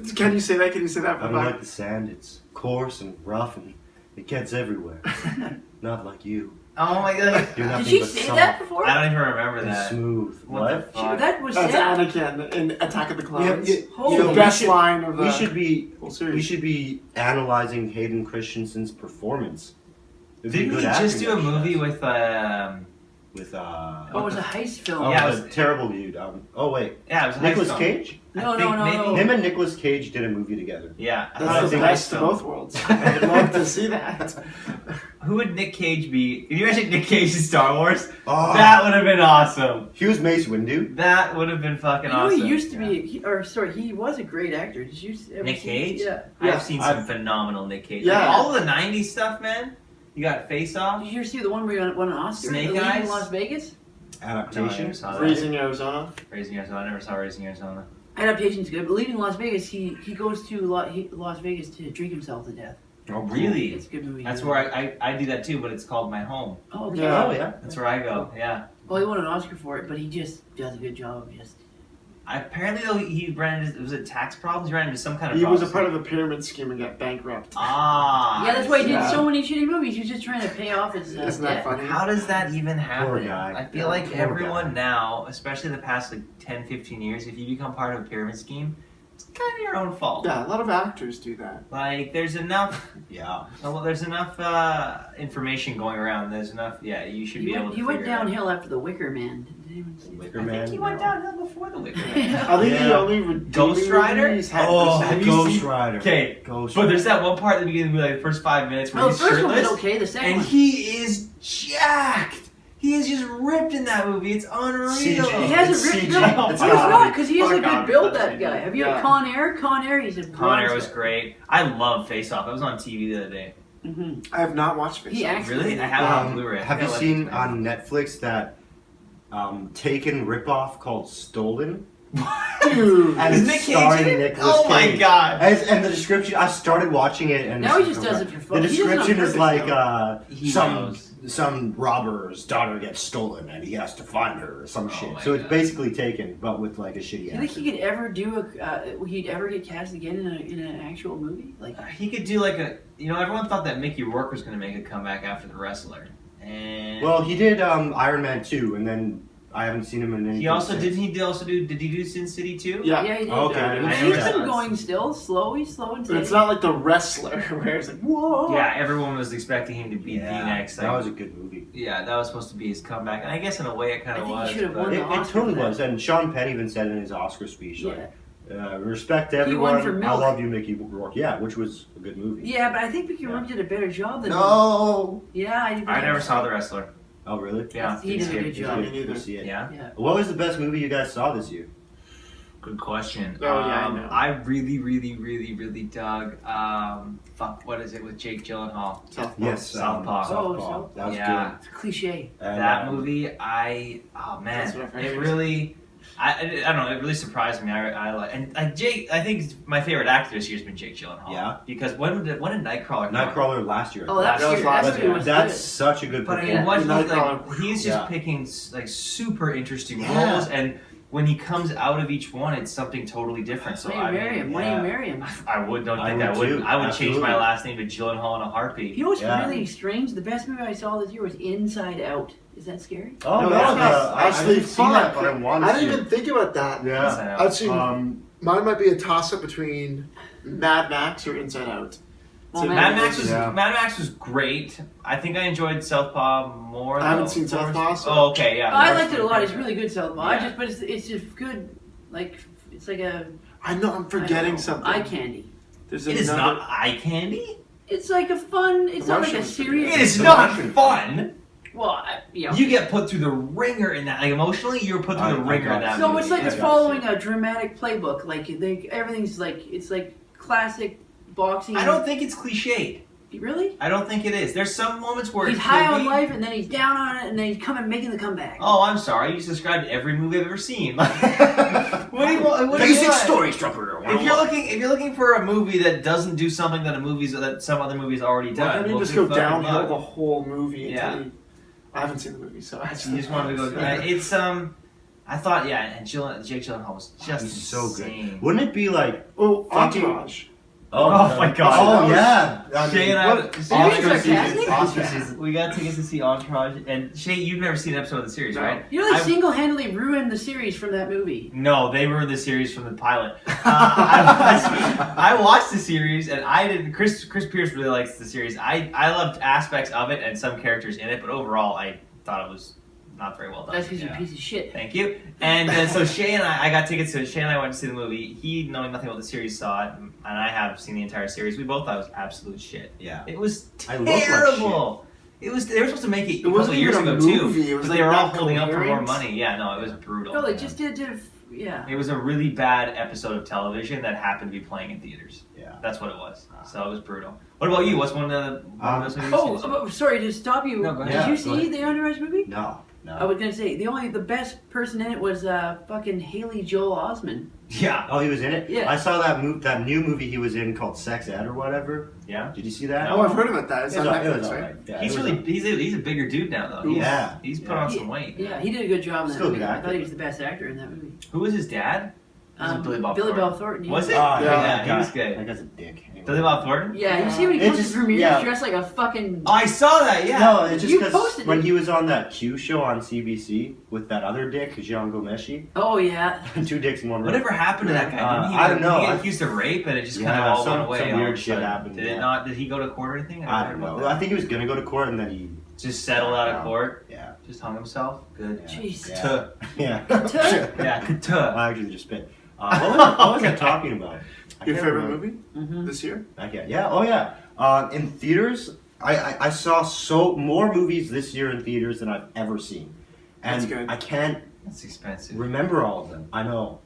scene. Can you say that? Can you say that? I don't like the sand. It's coarse and rough and it gets everywhere. Not like you. Oh my god. You're nothing Did she but say soft that before? I don't even remember and that. smooth. What the fuck? That was That's sad. Anakin in Attack of the Clones. Yeah, Holy the know, best we should- line of the We should be whole series. we should be analyzing Hayden Christensen's performance. It'd be Didn't good he just acting do a like movie that. with with Oh, it was a heist film. oh, Yeah, it the was- terrible dude. Oh wait, yeah, it was a heist Nicolas film. Cage. No, I no, think no, maybe- no. Him and Nicolas Cage did a movie together. Yeah, I thought it That's was the a best heist of film. both worlds. I'd love to see that. Who would Nick Cage be? Can you imagine Nick Cage in Star Wars? Oh, That would have been awesome. he was Mace Windu. That would have been fucking You know, awesome. he used to be, he was a great actor. Did you ever Nick see- Cage? Yeah. Yeah, I've seen some I've- phenomenal Nick Cage. Yeah. Like, all of the '90s stuff, man. You got Face Off. Did you ever see the one where he won an Oscar? Snake The League Eyes? in Las Vegas? No, I never Adaptation. saw that. Raising Arizona. Raising Arizona. I never saw Raising Arizona. Adaptation's good, but leaving Las Vegas, he goes to Las Vegas to drink himself to death. Oh, cool. Really? It's a good movie. That's yeah. where I do that too, but it's called My Home. Oh, okay. Yeah. Oh yeah. That's where I go. Yeah. Well, he won an Oscar for it, but he just does a good job of just. Apparently, though, he ran into was it tax problems? He ran into some kind of. He was a problem. part of a pyramid scheme and got bankrupt. Ah. Yeah, that's why he did Yeah. so many shitty movies. He was just trying to pay off his Isn't that debt. funny? How does that even happen? Poor guy. I feel Yeah, like poor everyone guy. now, especially the past like 10, 15 years, if you become part of a pyramid scheme, it's kind of your own fault. Yeah, a lot of actors do that. Like, there's enough. Yeah. Well, there's enough information going around. There's enough. Yeah, you should He be able went, to. he went figure it out. downhill after The Wicker Man. Did anyone see Wicker I Man. think he went no. downhill before the Wicker Man. I think Yeah. the only redeeming Ghost Rider? movie he's had Oh, Have you Ghost seen- Rider. Okay, Ghost but Rider. there's that one part at the beginning, like the first 5 minutes, where Well, the he's first one was shirtless, okay. The second and one. he is jacked. He is just ripped in that movie. It's unreal. CG. He has It's a ripped CG. build. It's He's gotta not, be. because he has a Fuck good off, build, that's that guy. CG. Have you Yeah. had Con Air? Con Air, he's a Con Air bronze was guy. great. I love Face Off. It was on TV the other day. Mhm. I have not watched Face He Off. actually- Really? I have it on Blu-ray. I Have think you I seen left it on Netflix that Taken ripoff called Stolen? Dude. And Is it's Nick Cage starring in it? Nicolas Oh my Cage. God. And the description, I started watching it, and Now he just does it for fun. The He does it on description is purpose, like though. He some knows. some robber's daughter gets stolen, and he has to find her or some shit. my So it's God. basically Taken, but with like a shitty Do you think accent. he could ever do he'd ever get cast again in an actual movie? Like, He could do like a. You know, everyone thought that Mickey Rourke was going to make a comeback after The Wrestler, and Well, he did Iron Man 2, and then I haven't seen him in anything. he also since. did he do Sin City 2? Yeah. yeah, he did. Okay, I didn't And see he's that. been going still, slow. He's slow and But steady. it's not like the wrestler where it's like, whoa. Yeah, everyone was expecting him to be the next. That Like, was a good movie. yeah, that was supposed to be his comeback, and I guess in a way it kind I of think he was. should have but- won It, the it Oscar totally for that. was, and Sean Penn even said in his Oscar speech, Yeah. like, respect to He won everyone. for I Milk. love you, Mickey Rourke. Yeah, which was a good movie. Yeah, but I think Mickey Yeah. Rourke did a better job than him. No. Yeah, I never saw The Wrestler. Oh, really? Yeah, He did a good job. Me neither. See it. Yeah, Yeah. What was the best movie you guys saw this year? good question. Oh, yeah, I know. I really dug. What is it with Jake Gyllenhaal? Yes, Southpaw. Southpaw. That was Yeah. It's a cliche. good. And, That movie, oh man, That's what I've heard. it really, I don't know, it really surprised me. I like, and Jake, I think my favorite actor this year has been Jake Gyllenhaal. Yeah. Because when did Nightcrawler come out? Nightcrawler last year. Oh, that That was last movie year. was That's good. such a good But I performance. mean, what Yeah, he's Nightcrawler. like, he's just Yeah. picking like super interesting Yeah. roles, and when he comes out of each one, it's something totally different. So Why do you I marry mean, him? Why do yeah. you marry him? I would don't I think I would wouldn't. too. I would change my Absolutely. last name to Gyllenhaal in a heartbeat. You know what's Yeah. really strange? The best movie I saw this year was Inside Out. Is that scary? Oh, no, that's I actually didn't see fun. that, but I wanted I to. didn't even think about that. Yeah. Inside Out. I've seen. Mine Mine might be a toss up between Mad Max or Inside Out. Well, So Mad Max was Yeah. Mad Max was great. I think I enjoyed Southpaw more. I haven't though. seen Southpaw, so- Oh, okay, yeah. I liked it a lot. It's really good, Southpaw. Yeah. But it's just good. Like it's like a I know I'm forgetting something. eye candy. There's It is another- not eye candy. It's like a fun. It's not like a Russian. serious. It is The not Russian. fun. Well, you know. You get put through the ringer in that. Like emotionally, you're put through the I ringer got in that. it. No, movie. it's like Yeah, it's I following got a dramatic playbook. Like everything's like it's like classic boxing. I don't think it's cliched. Really. I don't think it is. There's some moments where He's it high could on be. life, and then he's down on it, and then he's coming making the comeback. Oh, I'm sorry. You just described every movie I've ever seen. What do you want? What do you Basic want? story structure. If you're looking for a movie that doesn't do something that some other movies already Why done, don't you well, just good go fucking downhill luck. the whole movie? Yeah. Until I haven't seen the movie, so I You just wanted to go. It's I thought and Jake Gyllenhaal was just He's so good. insane. Wouldn't it be like? Oh, Fucking- Entourage. Oh my God. Oh yeah. I Shay mean, and I, what- Shay- Are you Oscar sarcastic? season. Oscar season. we got tickets to see Entourage, and Shay, you've never seen an episode of the series, No. right? You know, they I- single-handedly ruined the series from that movie. No, they were the series from the pilot. I watched the series, and I didn't. Chris Pierce really likes the series. I loved aspects of it and some characters in it, but overall, I thought it was not very well done. That's because Yeah. you're a piece of shit. Thank you. And so Shay and I got tickets to Shay and I went to see the movie. He, knowing nothing about the series, saw it, and I have seen the entire series. We both thought it was absolute shit. Yeah. It was I look like terrible. It was. They were supposed to make it a It couple wasn't of years even a ago movie, too, it was but like they were all not holding up for more coherent. money. Yeah, no, it was brutal. No, they Yeah. just did yeah. It was a really bad episode of television that happened to be playing in theaters. Yeah. That's what it was. So it was brutal. What about you? What's one of those movies? you've seen? Oh, sorry to stop you. No, go ahead. Did Yeah, you go see ahead. the Entourage movie? No. I was gonna say the best person in it was fucking Haley Joel Osment. Yeah. Oh, he was in it. Yeah. I saw that new movie he was in called Sex Ed or whatever. Yeah. Did you see that? Oh, I've heard about that. It's It on was, it Netflix, was right? alright. Yeah, He's it was really he's a bigger dude now though. Yeah. He's put on some weight. Yeah, he did a good job in that Still a movie. good I actor. thought he was the best actor in that movie. Who was his dad? Was it Billy Bob Thornton? Thornton. Yeah. Was it? Oh, Yeah, he was good. That guy's a dick. Anyway. Billy Bob Thornton? Yeah, you see when he It comes to just- premiere, yeah. he's dressed like a fucking. Oh, I saw that. Yeah. No, it's just You because posted when it. he was on that Q show on CBC with that other dick, Jean Gomeshi, Oh yeah. two dicks in one room. Whatever happened to that guy? Didn't he, I don't know. Did he I- get accused of rape and it just kind Yeah, of all some- went away? some all weird of a shit sudden? happened, Did it yeah. not? Did he go to court or anything? I heard don't about know. I think he was gonna go to court and then he that. Just settled out of court. Yeah. Just hung himself. Good. Yeah. Jeez. Yeah. Tuh. Yeah. Tuh. Yeah. Tuh. I actually just spit. What was I talking about? I Your can't favorite remember. movie Mm-hmm. this year? I can't. Yeah. Oh yeah. In theaters, I saw more movies this year in theaters than I've ever seen, and That's good. I can't That's expensive. remember all of them. I know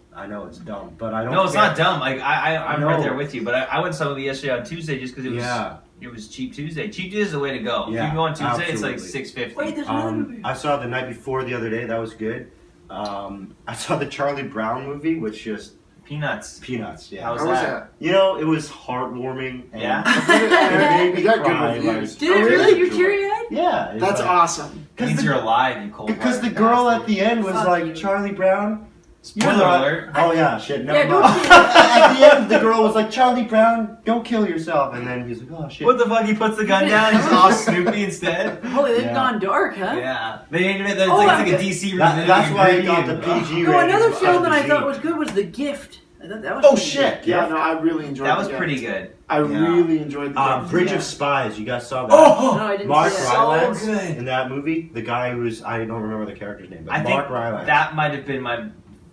it's dumb, but I don't. No, it's forget. not dumb. Like I'm No. right there with you. But I went to some movie yesterday on Tuesday just because it was Yeah. it was cheap Tuesday. Cheap Tuesday is the way to go. Yeah, if you go on Tuesday, it's like absolutely. $6.50. Wait, there's another movie. I saw The Night Before the other day. That was good. I saw the Charlie Brown movie, which just Peanuts. peanuts. Yeah. How was How was that? that? You know, it was heartwarming. And Yeah? it made me It got good cry. reviews. Did it Oh, really? really? You're teary-eyed? Yeah. it's That's like- awesome. Means you're alive, you cold. Because the girl at the end was Fuck like you. Charlie Brown. Spoiler thought- alert. Oh yeah, shit. No, Yeah, don't mind. say that. At the end, the girl was like, "Charlie Brown, don't kill yourself," and then he's like, "Oh shit." What the fuck? He puts the gun down. He's all Snoopy instead. Holy, they've Yeah. gone dark, huh? Yeah, they ain't it. It's Oh, like a okay. DC. That's why it got the ingredient. PG No, rating. another film that I PG. thought was good was The Gift. I thought that was Oh pretty shit! Yeah, Yeah. no, I really enjoyed That The was Gift. pretty good. I really enjoyed the Gift. Bridge Yeah. of Spies. You guys saw that? good. Oh, No, I didn't Mark see that. Rylance so good. in that movie. The guy who's I don't remember the character's name, but I Mark think Rylance. that might have been my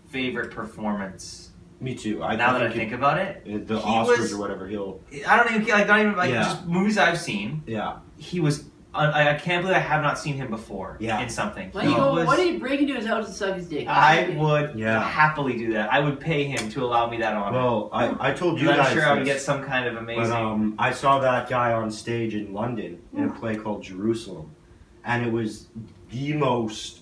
favorite performance. Me too. Now that I think about it, the he Oscars was- or whatever. He'll. I don't even like not even like Yeah. just movies I've seen. Yeah. He was. I can't believe I have not seen him before. Yeah. In something. Why don't you He go? was- Why don't you break into his house and suck his dick? I would Yeah. happily do that. I would pay him to allow me that honor. Well, I told you I'm guys. sure I would this, get some kind of amazing. But I saw that guy on stage in London in a play called Jerusalem, and it was the most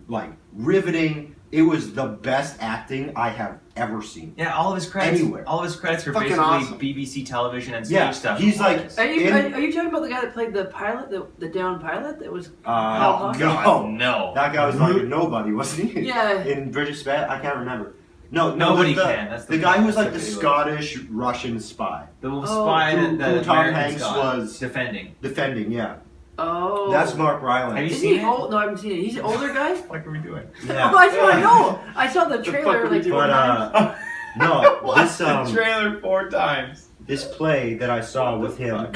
like riveting. It was the best acting I have ever seen. Yeah, all of his credits. Anywhere. All of his credits are Fucking basically awesome. BBC television and stage Yeah, stuff. he's like- performance. Are you, In- are you talking about the guy that played the pilot, the down pilot that was? Oh God, no, no. that guy was like a nobody, wasn't he? Yeah. In British Spy, I can't remember. No, Nobody the, can. That's the the guy problem. who's like the That's what Scottish Russian spy The spy who- that who Tom Americans Hanks got was- defending. defending. Yeah, Oh. that's Mark Have Rylance. you Isn't seen he it? old? No, I haven't seen it. He's an older guy. What are we doing? Yeah. Oh, I just want to know. I saw the fuck trailer are we like doing? four But times. no, this trailer 4 times. this play that I saw with him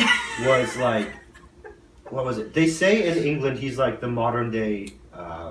was like, what was it? They say in England he's like the modern day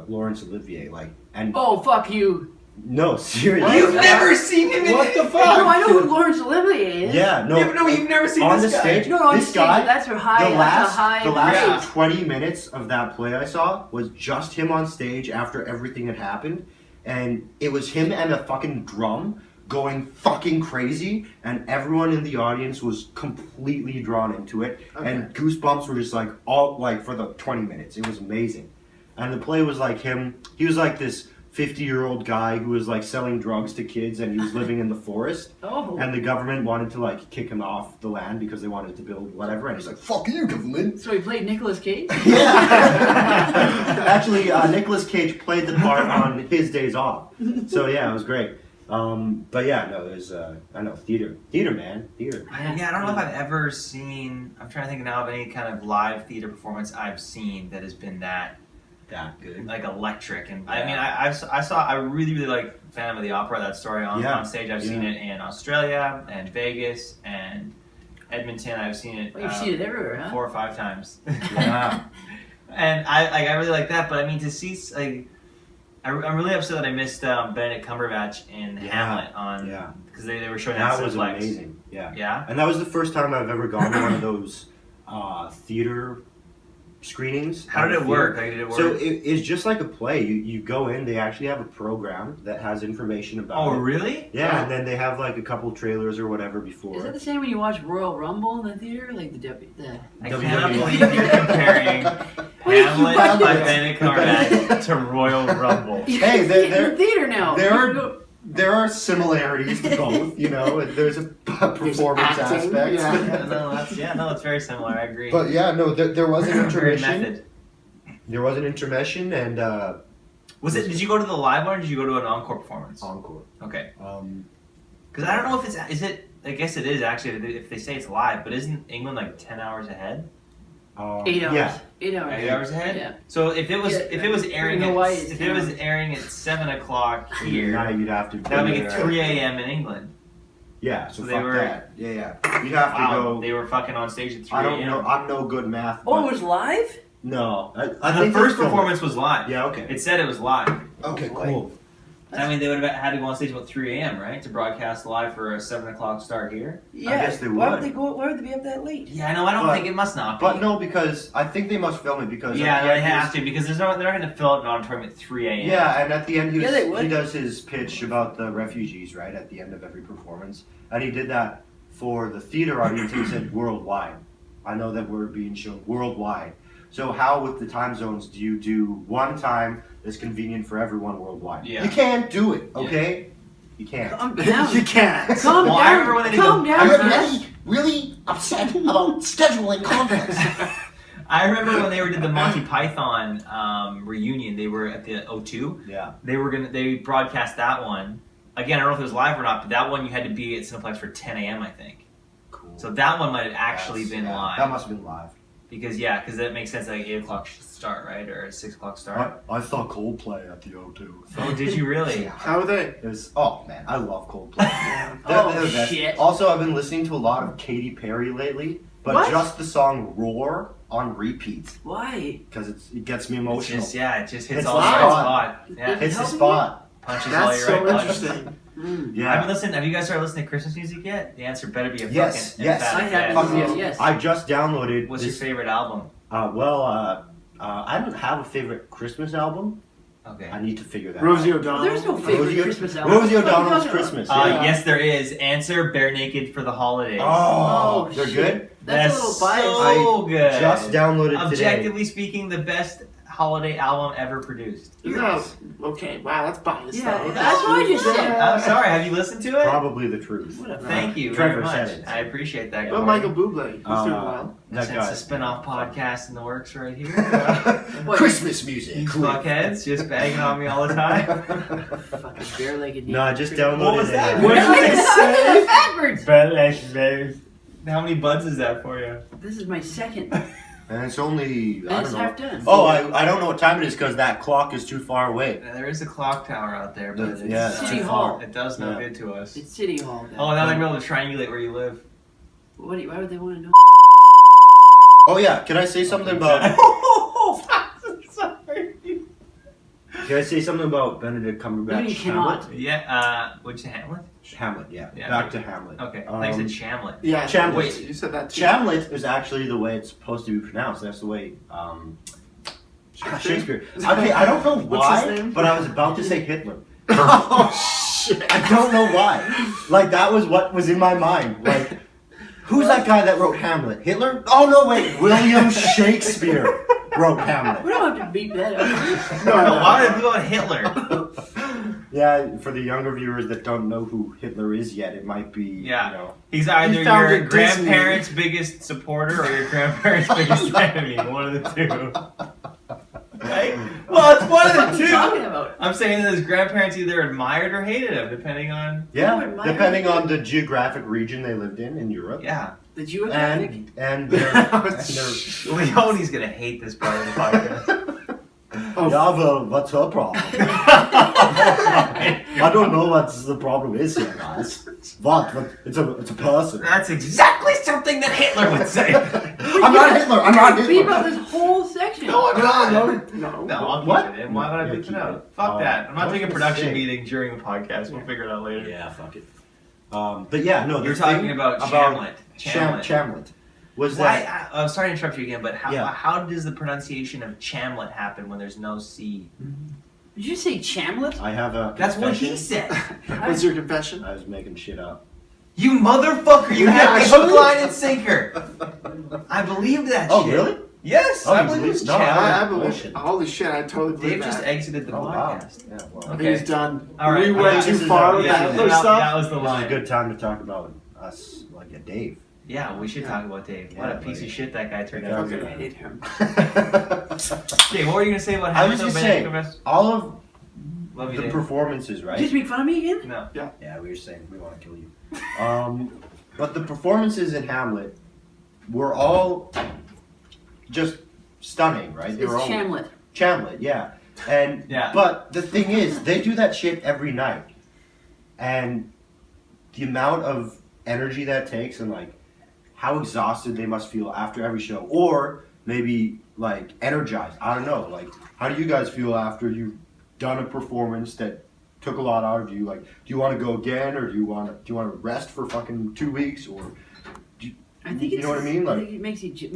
Laurence Olivier, like, and Oh, fuck you. no, seriously. You've never seen him in What it? the No, fuck? I know who Laurence Olivier is. Yeah, no, Yeah, but no, you've never seen on this the guy. stage. No, I'm this saying guy, that's a high. the That's a high. Yeah. last 20 minutes of that play I saw was just him on stage after everything had happened, and it was him and a fucking drum going fucking crazy, and everyone in the audience was completely drawn into it, and goosebumps were just like all like for the 20 minutes. It was amazing, and the play was like him. He was like this 50-year-old guy who was like selling drugs to kids, and he was living in the forest. Oh. And the government wanted to like kick him off the land because they wanted to build whatever, and he's like, "Fuck you, government." So he played Nicolas Cage. Yeah. Actually, Nicolas Cage played the part on his days off. So yeah, it was great. But yeah, no, there's I know theater, man, theater. Yeah, I don't know if I've ever seen. I'm trying to think now of any kind of live theater performance I've seen that has been that Good. like electric. And I Yeah. mean, I really like Phantom of the Opera, that story on stage. I've seen it in Australia and Vegas and Edmonton. I've seen it. Well, you've seen it everywhere, huh? 4 or 5 times. Yeah. And I really like that. But I mean, to see like. I'm really upset that I missed Benedict Cumberbatch in Hamlet because they were showing that That was Cineplex. amazing. Yeah. Yeah. And that was the first time I've ever gone to one of those theater screenings. How did it work? Like, did it work? So it's just like a play. You go in. They actually have a program that has information about. Oh, it. really? Yeah, and then they have like a couple trailers or whatever Is before. that the same when you watch Royal Rumble in the theater, like the I WWE. cannot believe you're comparing Hamlet by Benedict Arnett to Royal Rumble. Hey, in there the theater now. there are similarities to both. You know, there's a performance acting, aspect. yeah. That's very similar. I agree. But yeah, no, there was an Very intermission. method. There was an intermission and Was it? Did you go to the live one or did you go to an encore performance? encore. Okay. Because I don't know if it's. Is it? I guess it is actually if they say it's live, but isn't England like 10 hours ahead? 8 hours. Yeah. 8 hours. 8 hours ahead. Yeah. So if it was airing You know why it's if it was airing at 7 o'clock here, Now you'd have to. that would make it 3 a.m. in England. Yeah, so they fuck were- that. Yeah. You'd have to Wow, go. they were fucking on stage at 3 I a.m. don't know. I'm no good math. Oh, but- it was live? No, I The think first they filmed performance was live. it. Yeah. Okay. It said it was live. Okay. boy. Cool. I mean, they would have had to go on stage about 3 a.m., right, to broadcast live for a 7 o'clock start here. Yeah. guess they Why would. would they go? Why would they be up that late? Yeah, no, I don't But- think it must not be. But no, because I think they must film it because. Yeah, at the they end have he's- to because they're not going to fill out an auditorium at 3 a.m. Yeah, and at the end Yeah, they would. he does his pitch about the refugees, right? At the end of every performance, and he did that for the theater audience. He said worldwide. I know that we're being shown worldwide. So how with the time zones do you do one time that's convenient for everyone worldwide? Yeah. You can't do it, okay? You can't. Calm down. You can't. Calm Well, down. I remember when they did Calm the- down. I get man. really upset about scheduling contests. I remember when they did the Monty Python reunion. They were at the O2. Yeah. They broadcast that one. Again, I don't know if it was live or not, but that one you had to be at Cineplex for 10 a.m. I think. Cool. So that one might have actually been live. That must have been live. Because that makes sense. Like 8 o'clock start, right, or a 6 o'clock start. I saw Coldplay at the O2. Oh, did you really? How are they? It was, oh man, I love Coldplay. Oh, They're the best. shit. Also, I've been listening to a lot of Katy Perry lately, but What? just the song "Roar" on repeat Why? because it gets me It's emotional. just, it just hits It's all the loud. right spot. Yeah, It's the Helping spot. punches all That's your so right buttons. interesting. Mm. Have you guys started listening to Christmas music yet? The answer better be a Yes, fucking yes. emphatic I haven't. yes. Fucking- Yes. I just downloaded. What's this, your favorite album? I don't have a favorite Christmas album. Okay. I need to figure that Rosie out. O'Donnell. There's no favorite Rosie O- Christmas album. Rosie What the fuck are you O'Donnell's talking about? Christmas. Yeah. Yes, there is. Answer Bare Naked for the Holidays. Oh, they're shit. good. That's a little biased. so good. Just downloaded today. Objectively speaking, the best holiday album ever produced. No. Okay. Wow, that's biased. Yeah, though. that's what I just said. I'm sorry. Have you listened to it? Probably the truth. Whatever. Thank you Trevor very much. said it. I appreciate that. What Corey. Michael Bublé? He's doing well. That Since guy. a spin-off podcast in the works right here. What? Christmas music. These fuckheads just bagging on me all the time. Fucking bare-legged. No, I just Christmas. downloaded. What was that? it. What I did you did it backwards. How many buds is that for you? This is my second. And it's only And I it's don't know. half done. Oh, I don't know what time it is because that clock is too far away. There is a clock tower out there, but it's, Yeah, City too Hall. far. it does no Yeah. good to us. It's City Hall. Guys. Oh, now they're able to triangulate where you live. Why would they want to know? Oh yeah, can I say something about? Sorry. Can I say something about Benedict No, you Cumberbatch? cannot. Yeah, which Hamlet? Hamlet, yeah. Yeah, Back okay. to Hamlet. Okay, I think you said Shamlet. Yeah. Chamlet. Wait, you said that too. Chamlet is actually the way it's supposed to be pronounced. That's the way Shakespeare. Okay, I don't know What's his why, name? but I was about to say Hitler. Oh shit! I don't know why. Like that was what was in my mind. Like, who's that guy that wrote Hamlet? Hitler? Oh no, wait, William Shakespeare wrote Hamlet. We don't have to beat that up. No, Why did we go on Hitler? Yeah, for the younger viewers that don't know who Hitler is yet, it might be, Yeah. you know. He's either He your founded grandparents' biggest supporter or your grandparents' biggest enemy. One of the two. Right? Well, it's one What of are the you talking two. about? I'm saying that his grandparents either admired or hated him, depending on. Yeah, Who admired depending him? on the geographic region they lived in Europe. Yeah. The geographic? And their Leone's gonna hate this part of the podcast. Oh, yeah, well, what's her problem? I don't know what the problem is here, guys. What? It's a person. That's exactly something that Hitler would say. I'm not Hitler. I'm not Beep Hitler. out this whole section. no. No, I'll What? keep it in. Why would I Yeah, bleep keep it out? it. Fuck Oh, that. I'm not I was doing a gonna production say. meeting during the podcast. We'll figure it out later. Yeah, fuck it. But yeah, no. You're the talking thing about Chamlet. Chamlet. was Why? that I'm sorry to interrupt you again, but Yeah. how does the pronunciation of Chamlet happen when there's no C? Did you say Chamlet? I have a That's what he confession. said. What's your confession? I was making shit up. You motherfucker! You Yeah, had me actually. hook, line, and sinker. I believed that Oh, shit. really? Yes, Oh, I you believe it was believe- no, Chamlet. I believe. bullshit. Holy shit! I totally believe Dave just that. exited the Oh, wow. podcast. Yeah, well. Okay. He's done. All right. We Yeah, went this too is far a- with yeah, that yeah, other stuff. that was the This is a line. good time to talk about us, like a Dave. Yeah, we should Yeah. talk about Dave. What Yeah, a piece buddy. of shit that guy turned Yeah, I out to fucking be. hate him. Okay, what were you gonna say about I was Hamilton? just Ben saying, Nickelback? all of Love you, the Dave. performances, right? Just make fun of me again? No. Yeah, we were saying we want to kill you. But the performances in Hamlet were all just stunning, right? They It's were all Chamlet. Chamlet, yeah. And Yeah. but the thing is, they do that shit every night, and the amount of energy that takes, and like how exhausted they must feel after every show, or maybe like energized. I don't know. Like, how do you guys feel after you've done a performance that took a lot out of you? Like, do you want to go again, or do you want to rest for fucking 2 weeks, or I think You it's, know what I mean? Like- think it makes you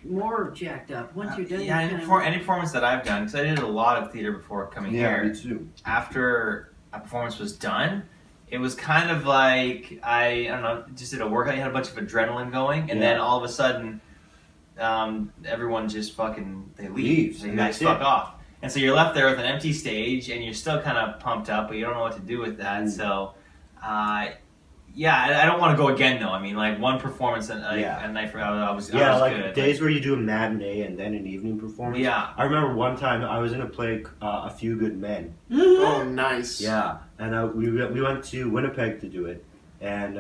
more jacked up once you're done. Yeah, you any, kinda- any performance that I've done, because I did a lot of theater before coming yeah, here. me too. After a performance was done, it was kind of like I don't know, just did a workout. You had a bunch of adrenaline going, and then Yeah. all of a sudden, everyone just fucking they leave. Leaves, They and guys that's fuck it. off, and so you're left there with an empty stage, and you're still kind of pumped up, but you don't know what to do with that. Mm. So, yeah, I don't want to go again though. I mean, like one performance a Yeah. night for I was Yeah, like good. days where you do a matinee and then an evening performance. Yeah. I remember one time I was in a play, A Few Good Men. Oh, nice. Yeah, and we went to Winnipeg to do it, and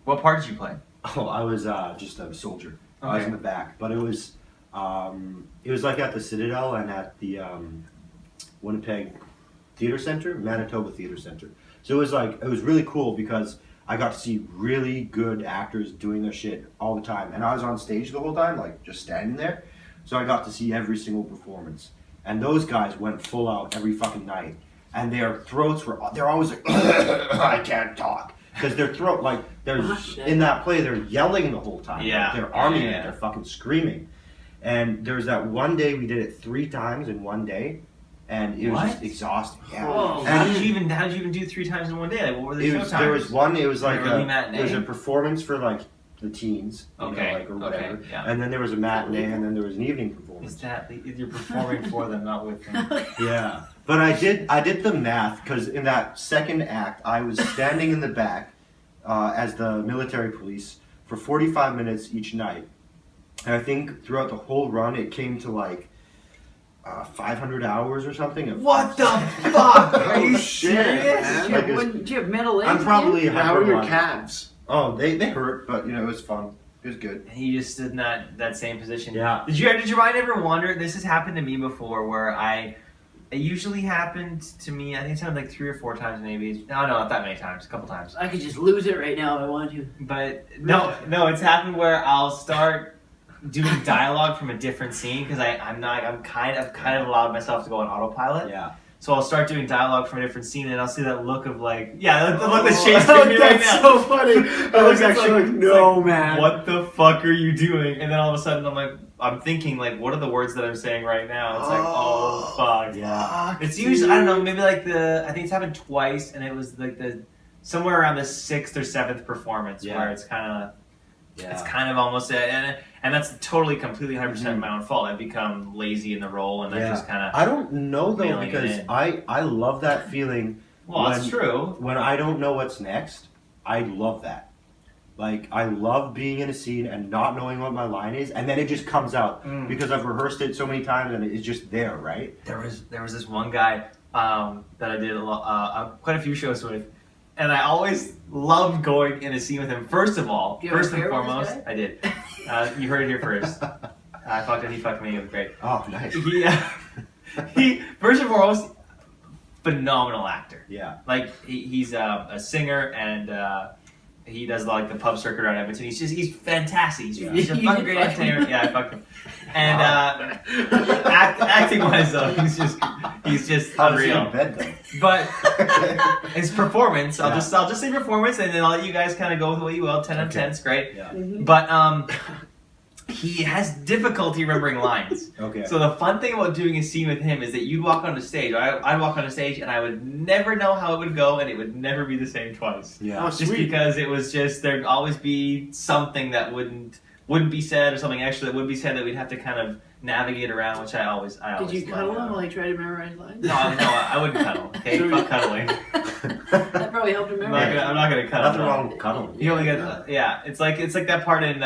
What part did you play? I was just a soldier. I was Okay. in the back, but it was like at the Citadel and at the Winnipeg Theater Center, Manitoba Theater Center. So it was really cool because I got to see really good actors doing their shit all the time, and I was on stage the whole time, like just standing there. So I got to see every single performance, and those guys went full out every fucking night, and their throats they're always like I can't talk because their throat they're shit. in that play they're yelling the whole time. Yeah. Like, they're arming Yeah. it, they're fucking screaming. And there's that one day we did it 3 times in one day, and it was What? just exhausting. Yeah. Whoa. How And did you even do 3 times in one day? Like, what were the show times? there was one. It was like Early matinee? it was a performance for like the teens, you know, Okay, like or whatever. okay, yeah. And then there was a matinee, and then there was an evening Is performance. that you're performing for them, not with them? Yeah, but I did the math because in that second act, I was standing in the back as the military police for 45 minutes each night, and I think throughout the whole run, it came to like 500 hours or something. What the fuck? Are you Oh, shit, serious? man. Like, it's- Do you have mental I'm age? probably How are your hypermobile. calves? Oh, they hurt, but it was fun. It was good. And you just stood in that same position. Yeah. Did your mind ever wander? This has happened to me before, where it usually happened to me. I think it's happened like 3 or 4 times, maybe. No, not that many times. A couple times. I could just lose it right now if I wanted to. But no, it's happened where I'll start doing dialogue from a different scene because I've kind of allowed myself to go on autopilot. Yeah. So I'll start doing dialogue from a different scene, and I'll see that look of like, the look that Shane's giving me right That's now. so funny. I was actually like, no, man. What the fuck are you doing? And then all of a sudden, I'm thinking like, what are the words that I'm saying right now? It's like, oh fuck. Yeah. Fuck, It's usually, I don't know, dude. maybe like I think it's happened twice, and it was like somewhere around the 6th or 7th performance Yeah. where it's kind of. Yeah. It's kind of almost and that's totally completely 100% my own fault. I've become lazy in the role, and I Yeah. just kind of. I don't know though Mailing it because in. I love that feeling Well, that's when- true. when I don't know what's next. I love that. Like I love being in a scene and not knowing what my line is, and then it just comes out Mm. because I've rehearsed it so many times and it's just there, right? There was this one guy that I did quite a few shows with, and I always loved going in a scene with him. First of all, Do you have first an and affair with this foremost, guy? I did. You heard it here first. I fucked him. He fucked me. It was great. Oh, nice. He first and foremost, phenomenal actor. Yeah. Like he's a singer and he does like the pub circuit around Edmonton. He's fantastic. He's a You fucking did great fuck him? entertainer. Yeah, I fucked him. And acting wise though, he's just How does he in unreal. bed though? But his performance, I'll Yeah. just say performance, and then I'll let you guys kind of go with what you will. 10 out of Okay. 10, it's great. Yeah. But he has difficulty remembering lines. Okay. So the fun thing about doing a scene with him is that you'd walk on the stage, or I'd walk on the stage, and I would never know how it would go, and it would never be the same twice. Yeah. Oh, Just sweet. because it was just there'd always be something that wouldn't be said, or something extra that would be said that we'd have to kind of navigate around, which I always Did you cuddle him while he tried to memorize lines? No, I wouldn't cuddle. Okay, Sure. fuck cuddling. That probably helped him memorize. I'm not gonna cuddle. Nothing wrong with cuddling. You only get it's like that part in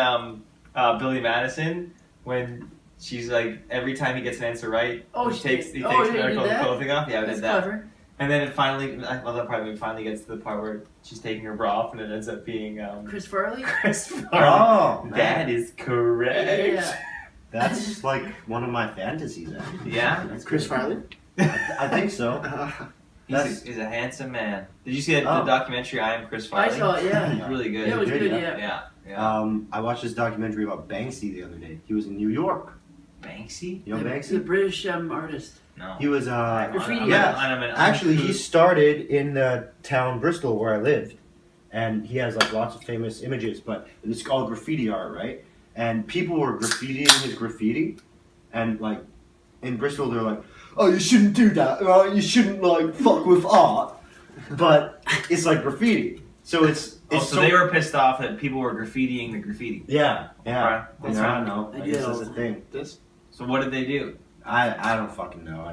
Billy Madison when she's like every time he gets an answer right, Oh, he takes you medical did that? clothing off. Yeah, I That's did that. clever. And then it finally, I love that part when it finally gets to the part where she's taking her bra off and it ends up being Chris Farley? Chris Farley. Oh, man. That is correct. Yeah. That's like one of my fantasies. Actually. Yeah? That's Chris good. Farley? I think so. He's a handsome man. Did you see the Oh. documentary I Am Chris I Farley? saw it, yeah. It's really good. Yeah, it was Good, good, yeah. yeah. Yeah. I watched this documentary about Banksy the other day. He was in New York. Banksy? You know The Banksy? British artist. No. He was Graffiti yeah. I'm an Actually, he uncouth- started in the town Bristol where I lived, and he has like lots of famous images. But it's called graffiti art, right? And people were graffitiing his graffiti, and like in Bristol, they're like, "Oh, you shouldn't do that. Right? You shouldn't like fuck with art." But it's like graffiti, so it's so they were pissed off that people were graffitiing the graffiti. yeah. Right. That's right. I don't know. I I do guess that all that's the a thing. This? So what did they do? I don't fucking know.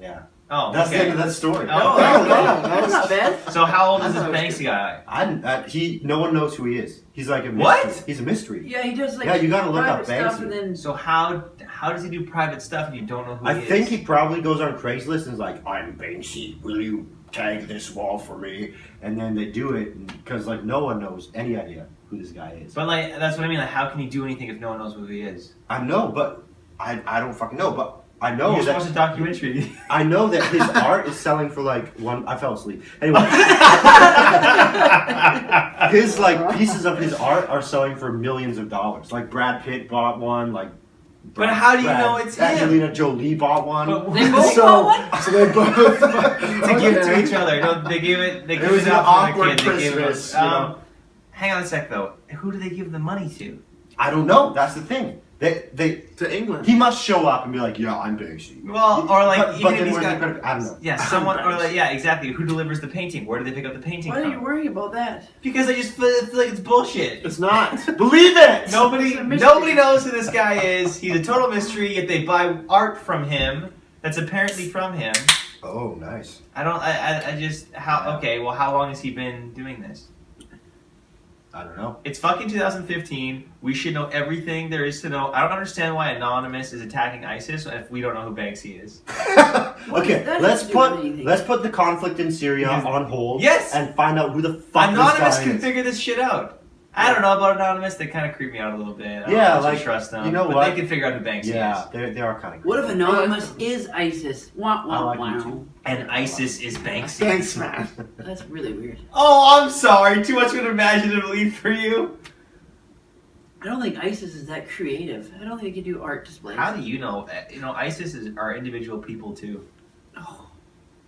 Yeah. Oh, That's the okay. end of that story. Oh, That's not bad. So how old is I this thought it was Banksy guy? No one knows who he is. He's like a mystery. What? He's a mystery. Yeah, he does like Yeah, you gotta look up private stuff Banksy. and then So how does he do private stuff if you don't know who I he think is? he probably goes on Craigslist and is like, "I'm Banksy. Will you tag this wall for me?" And then they do it because like no one knows any idea who this guy is. But like that's what I mean. Like, how can he do anything if no one knows who he is? I know, but I don't fucking know. But I know You just watched a that documentary. I know that his art is selling for like one. I fell asleep. Anyway, his like pieces of his art are selling for millions of dollars. Like Brad Pitt bought one. Like, But how do you know it's him? Angelina Jolie bought one. But they both So- got one. So they both to give to each other. No, they give it. They It give was it an out to the awkward kid. They give it- Christmas, you know. Hang on a sec though. Who do they give the money to? I don't know. That's the thing. They to England. he must show up and be like, "Yeah, I'm Banksy." Well, or like but, even but if then he's where's got the credit? I don't know. yeah, someone or like yeah, exactly. Who delivers the painting? Where do they pick up the painting Why are from? you worrying about that? Because I just feel like it's bullshit. It's not. Believe it. Nobody It's a mystery. knows who this guy is. He's a total mystery. Yet they buy art from him that's apparently from him. Oh, nice. I just how okay. Well, how long has he been doing this? I don't know. It's fucking 2015. We should know everything there is to know. I don't understand why Anonymous is attacking ISIS if we don't know who Banksy is. Okay, that let's have to do with put anything? the conflict in Syria Because- on hold. Yes! And find out who the fuck Anonymous this guy can is. figure this shit out. I don't know about Anonymous. They kind of creep me out a little bit. I don't Yeah, know if I like, trust them. you know but what? They can figure out who Banksy Yeah, is. they are kind of. What if Anonymous is ISIS? Wah, I wah, like wow. you too. And ISIS is Banksy. Thanks, man. That's really weird. Oh, I'm sorry. Too much of an imaginative leap for you. I don't think ISIS is that creative. I don't think they can do art displays. How do you know? You know, ISIS are individual people too. Oh,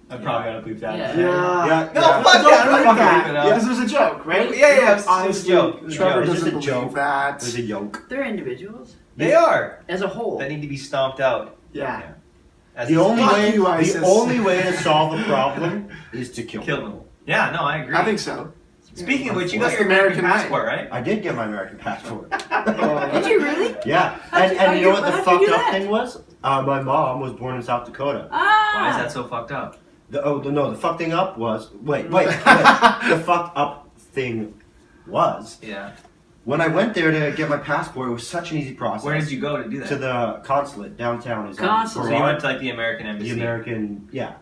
I probably gotta bleep that. Yeah. Yeah, No, yeah. fuck Don't that. I'm believe not that. gonna bleep it out. This was a joke, right? Yeah, it's Honestly, a joke. It's a Trevor joke. It's just doesn't a joke. believe that. There's a yoke. they're individuals They are. as a whole. That need to be stomped out. Yeah. As The only Fuck way, you, ISIS. the only way to solve a problem is to kill them. Yeah, no, I agree. I think so. Speaking of which, you got That's your the American American passport, right? I did get my American passport. Did you really? Yeah, How'd you- and you know what the how'd you fucked do up that? thing was? My mom was born in South Dakota. Ah. Why is that so fucked up? The fucked thing up was wait. The fucked up thing was Yeah. when I went there to get my passport. It was such an easy process. Where did you go to do that? To the consulate downtown. Is Consulate. So you went to like the American the embassy. American, yeah.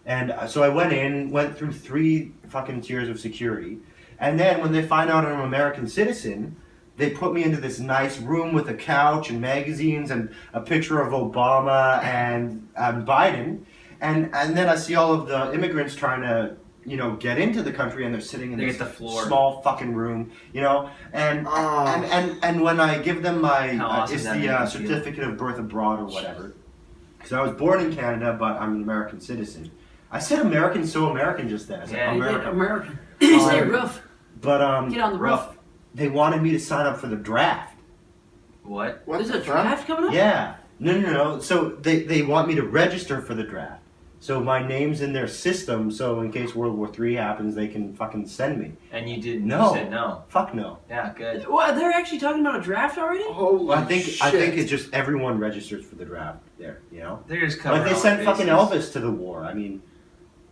And so I went through 3 fucking tiers of security, and then when they find out I'm an American citizen, they put me into this nice room with a couch and magazines and a picture of Obama and Biden, and then I see all of the immigrants trying to get into the country, and they're sitting in They this get the floor. small fucking room, and Oh. and when I give them my How awesome it's that the makes you feel. certificate of birth abroad or whatever, because I was born in Canada, but I'm an American citizen. I said American so American just then. I said Yeah. They did American. American. They say Um, rough. But Get on the roof. they wanted me to sign up for the draft. What? What There's the a fuck? draft coming up? Yeah. No. So they want me to register for the draft. So my name's in their system, so in case World War III happens, they can fucking send me. And you didn't. No. You said no. Fuck no. Yeah, good. Well, they're actually talking about a draft already? Holy Well, I think shit. it's just everyone registers for the draft there, you know? They're just covering Like they all sent the fucking bases. Elvis to the war. I mean,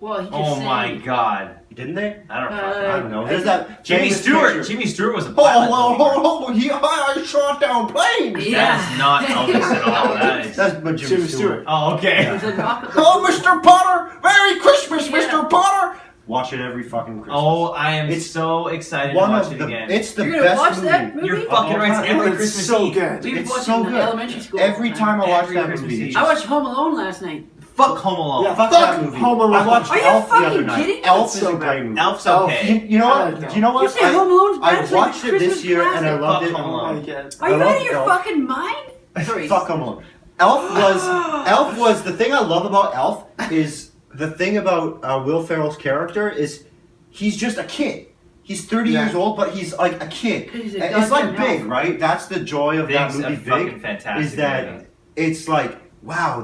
Well, he just Oh sang. my god. didn't they? I don't Uh, fucking I don't know. There's that Jimmy famous Stewart. picture. Jimmy Stewart was a pilot. I shot down planes. Yeah. That's not Elvis at all. That is. That's but Jimmy Jimmy Stewart. Oh, okay. It was a rock- Oh, Mr. Potter! Merry Christmas, Yeah. Mr. Potter! Watch it every fucking Christmas. Oh, I am It's so excited to one watch of it the. again. It's the You're gonna best watch movie. that movie? You're fucking right. It's Oh, every it's Christmas so Eve. good. We It's watched so it in good. elementary school. Every time I watch Every that Christmas movie, Eve. it's I just- watched Home Alone last night. Fuck Home Alone. Yeah. Fuck Fuck that movie. Home Alone. I watched Are you Elf the other fucking night. kidding? Elf That's is so a great bad. movie. Elf's Elf. okay. You know I what? like that. You know You what? say Home Alone's bad? I It's like a watched it Christmas this year and I classic. loved Fuck it. Home Alone. Like it. Are you I out love of your Elf. fucking mind? Sorry. Fuck Home Alone. Elf was the thing I love about Elf is the thing about Will Ferrell's character is he's just a kid. He's 30 Yeah. years old, but he's like a kid. He's a It's like goddamn Big, elf. right? That's the joy of that Big's a movie. fucking Big fantastic is that movie. it's like wow,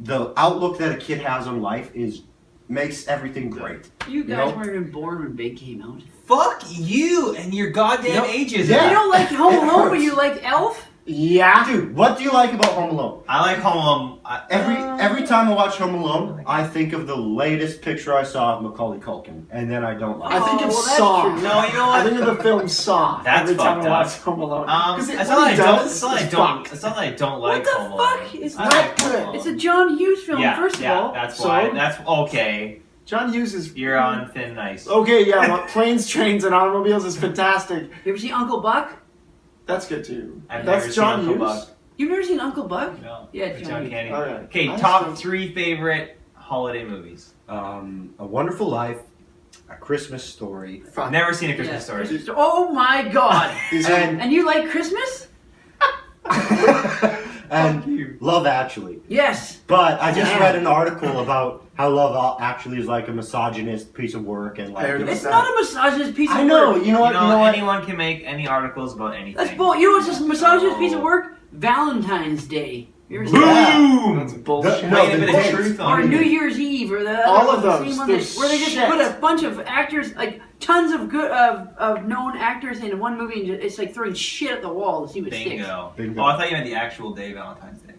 the outlook that a kid has on life makes everything great. You guys know? weren't even born when Big came out. Fuck you and your goddamn Yep. ages. Yeah. You don't like Home It Alone, but hurts. you like Elf? Yeah. Dude, what do you like about Home Alone? I like Home Alone. Every time I watch Home Alone, I think of the latest picture I saw of Macaulay Culkin, and then I don't like I it. think of well, that's Saw. true. No, you know I what? think of the film Saw. That's every time fucked I watch up. Home Alone. It's it- not what that I he don't. does It's not that I is don't. fucked. It's not that I don't What like the Home Alone. fuck? It's I not like good. Home Alone. It's a John Hughes film, yeah, first of yeah, all. that's So? why. That's okay. John Hughes is. You're on thin ice. Okay, yeah, but Planes, Trains, and Automobiles is fantastic. You ever seen Uncle Buck? That's good too. I've That's never John seen Uncle Hughes. Buck. You've never seen Uncle Buck? No. Yeah, With John John Hughes. Candy. Okay. Okay, I top still- 3 favorite holiday movies. A Wonderful Life, A Christmas Story, Fuck. Never seen a Christmas Yeah. Story. Oh my god. These are- and And you like Christmas? and Love Actually. Yes. But I just Yeah. read an article about how Love Actually is like a misogynist piece of work, and I heard like about It's that. not a misogynist piece of I know, work. you know what, You know, what? anyone can make any articles about anything. That's bull. You know what's a misogynist piece of Oh. work? Valentine's Day. You ever seen Yeah. that? Boom! That's bullshit. The- Wait a the bit of dates. truth Or on New it. Year's Eve, or the All other of one, the those. same one They're where they just shit. put a bunch of actors, like tons of good of known actors in one movie, and it's like throwing shit at the wall to see what sticks. Bingo. Bingo. Oh, I thought you meant the actual day, Valentine's Day.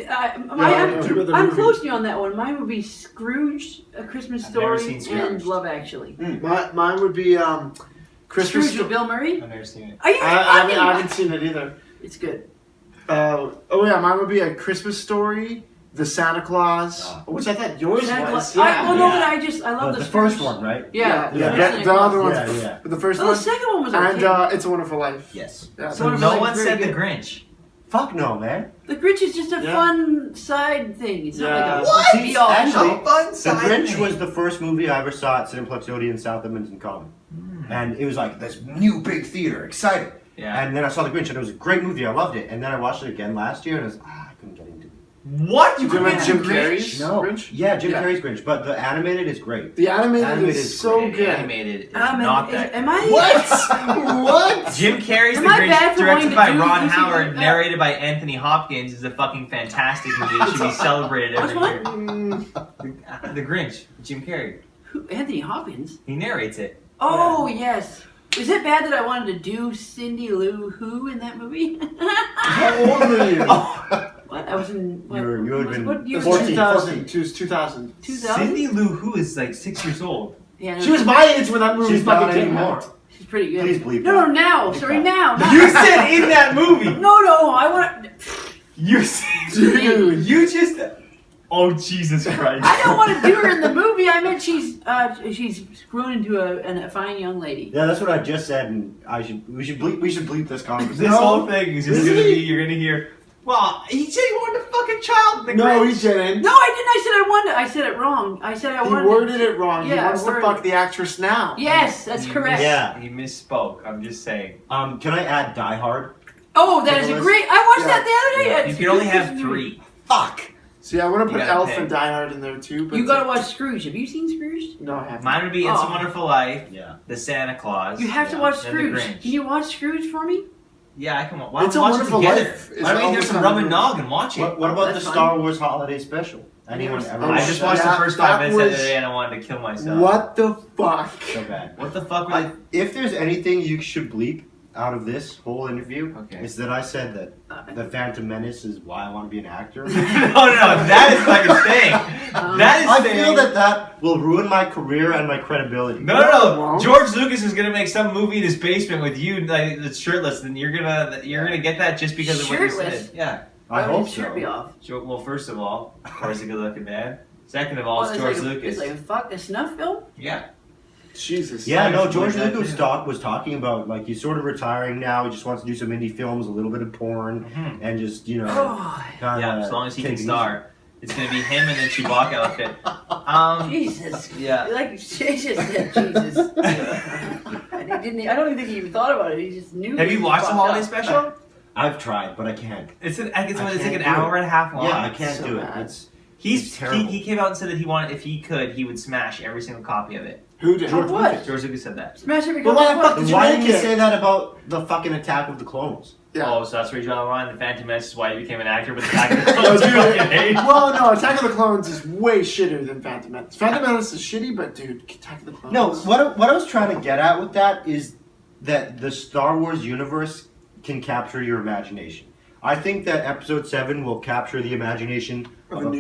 I'm close to you on that one. Mine would be Scrooge, A Christmas I've never Story, seen and Scrooge. Love Actually. Mine would be Christmas. Scrooge with Bill Murray. I've never seen it. Are you I fucking? haven't seen it either. It's good. Oh yeah, mine would be A Christmas Story, The Santa Claus, which I thought yours Santa was. Claus. I Yeah. well, no, Yeah. but I love the the first Scrooge. one, right? Yeah, Yeah, the the Santa Claus. other one's Yeah, yeah. the first Oh, the one, second one was and okay. It's a Wonderful Life. Yes. Yeah, So So Wonderful no Life one is very said the good. Grinch. Fuck no, man. The Grinch is just a Yeah. fun side thing. It's Yeah. not like a What? be all Actually, end all. fun The Grinch was the first movie I ever saw at Cineplex Odeon South Edmonton Common. And it was like this new big theater, exciting. Yeah. And then I saw The Grinch and it was a great movie, I loved it. And then I watched it again last year and I was, I couldn't get into it. What? You Do you couldn't remember get Jim the Grinch? Carrey's No. Grinch? Yeah, Jim Yeah. Carrey's Grinch, but the animated is great. The animated, Animated is is so And good. Animated is not that. Am good. I? What? Jim Carrey's Am The I Grinch, bad for wanting directed to by do Ron these Howard, things? narrated by Anthony Hopkins, is a fucking fantastic movie. It should be celebrated every Which year. Mm, The Grinch, Jim Carrey. Who- Anthony Hopkins. He narrates it. Oh yes. Is it bad that I wanted to do Cindy Lou Who in that movie? How old were you? What? I was in. What, You had was- been what year It was was 14. it? 2000. She was 2000. 2000? Cindy Lou Who is like 6 years old. Yeah, no, She was my age when that movie She's not fucking came anymore. out. she's pretty good. Please bleep No, that. now. Bleep Sorry, that. now. not- You said in that movie. No, I want. You said. Dude. You just. Oh Jesus Christ. I don't want to do her in the movie. I meant she's grown into a fine young lady. Yeah, that's what I just said, and we should bleep this conversation. This whole thing is just Is gonna he? be. You're gonna hear. Well, he said he wanted a fucking child. in The No, Grinch. he didn't. No, I didn't. I said I wanted. I said it wrong. I said I He wanted. worded it wrong. Yeah, he wants to worded fuck it. the actress now. Yes, that's He correct. Yeah. He misspoke. I'm just saying. Can I add Die Hard? Oh, that is a Nicholas? great. I watched Yeah. that the other day. You It's can only a have good 3. Fuck! See, I want to You put gotta Elf pick. and Die Hard in there too. But You gotta watch Scrooge. Have you seen Scrooge? No, I haven't. Mine would be It's a Oh. Wonderful Life, Yeah. The Santa Claus. You have to Yeah, watch and The Scrooge. Grinch. Can you watch Scrooge for me? Yeah, I can watch. It's a watch it Wonderful together. Life. It's Why don't we always get some on rum and Netflix. nog and watch it? What about the That's fine. Star Wars holiday special? Anyone ever? I just watched the Yeah, first 5 that minutes the other was- day and I wanted to kill myself. What the fuck? So bad. What the fuck were they? If there's anything you should bleep out of this whole interview, Okay. it's that I said that the Phantom Menace is why I want to be an actor. no, that is fucking staying. That is I staying. feel that will ruin my career and my credibility. No. won't. George Lucas is gonna make some movie in his basement with you, like that's shirtless, and you're gonna get that just because of what you Shirtless? said. Yeah. I Why would hope his shirt be so. off? Well, first of all, Corey's a good-looking man. Second of all, Oh, it's it's George like Lucas. It's like a snuff film. Yeah. Jesus. Yeah, no, Something George like that, Lucas was talking about like he's sort of retiring now. He just wants to do some indie films, a little bit of porn, Mhm. and just Oh, kinda Yeah, as long as he take can it easy. star. It's gonna be him and then Chewbacca outfit. Jesus. Yeah. Like she just said Jesus. I don't even think he even thought about it. He just knew. Have he you was watched the fucked holiday up. special? I've tried, but I can't. It's like I an can't hour do it. and a half long. Yeah, I can't so do it. bad. It's He terrible. came out and said that he wanted, if he could, he would smash every single copy of it. Who did? George Lucas. George Lucas said that. Smash every But why goddamn the fuck one. did you why make didn't you it? say that about the fucking Attack of the Clones? Yeah. Oh, so that's where you draw the line. The Phantom Menace is why he became an actor, but the Attack of the Clones No, you dude. fucking hate. Well, no, Attack of the Clones is way shitter than Phantom Menace. Phantom Menace is shitty, but dude, Attack of the Clones. No, what I was trying to get at with that is that the Star Wars universe can capture your imagination. I think that Episode 7 will capture the imagination of a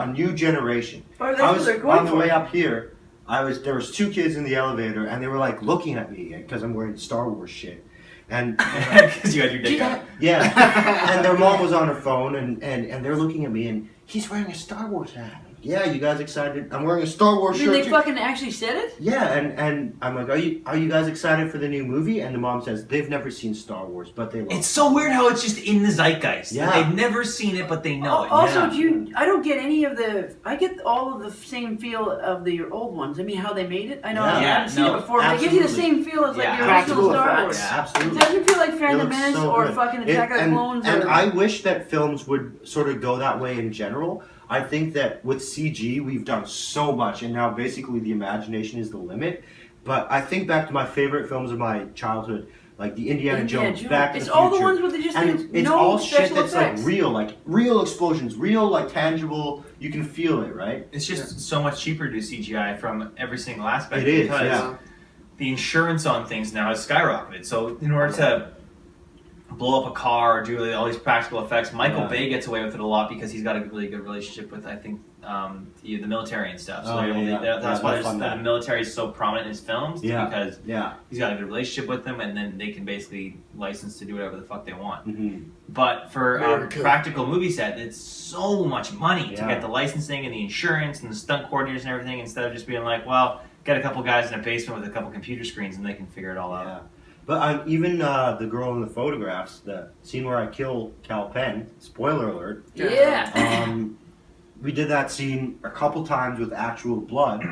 new generation. Oh, that's I what was they're going on the for. way up here. There was 2 kids in the elevator, and they were like looking at me because I'm wearing Star Wars shit, and Because you had your dick out. yeah, and their mom was on her phone, and they're looking at me, and he's wearing a Star Wars hat. Yeah, you guys excited? I'm wearing a Star Wars I mean, shirt. they too. fucking actually said it. Yeah, and I'm like, are you guys excited for the new movie? And the mom says they've never seen Star Wars, but they love It's so weird how it's just in the zeitgeist. Yeah. They've never seen it, but they know it. Also, yeah. I don't get any of the. I get all of the same feel of the old ones. I mean, how they made it. I know I Yeah. haven't seen No, it before, but it gives you the absolutely. same feel as like Yeah. the Practical original Star effects. Wars. Yeah, It absolutely. doesn't feel like It Phantom looks Menace so or good. fucking Attack of the Clones. And or, I wish that films would sort of go that way in general. I think that with CG, we've done so much, and now basically the imagination is the limit. But I think back to my favorite films of my childhood, like the Indiana Jones, Back to It's the all the Future. ones where they just And do it's no all shit special that's effects. like real explosions, real like tangible. You can feel it, right? It's just so much cheaper to do CGI from every single aspect. It is, because yeah. the insurance on things now has skyrocketed. So in order to blow up a car or do all these practical effects, Michael Yeah. Bay gets away with it a lot because he's got a really good relationship with, I think, the military and stuff. So Oh, they're able to- yeah. that's Yeah, why they'll fund the that. military is so prominent in his films, Yeah. because Yeah. he's got a good relationship with them, and then they can basically license to do whatever the fuck they want. hmm But for a America. practical movie set, it's so much money to Yeah. get the licensing and the insurance and the stunt coordinators and everything, instead of just being like, well, get a couple guys in a basement with a couple computer screens and they can figure it all out. Yeah. But even the girl in the photographs, the scene where I kill Cal Penn, spoiler alert, Yeah. we did that scene a couple times with actual blood,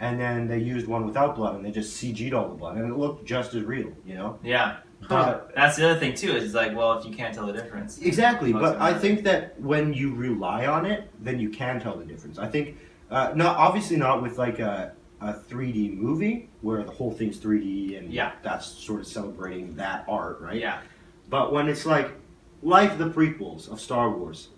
and then they used one without blood, and they just CG'd all the blood, and it looked just as real, you know? Yeah. But That's the other thing too. Is like, well, if you can't tell the difference, exactly, Fuck's but gonna I matter. think that when you rely on it, then you can tell the difference. I think, not obviously not with like a 3D movie where the whole thing's 3D and Yeah. that's sort of celebrating that art, right? Yeah. But when it's like the prequels of Star Wars,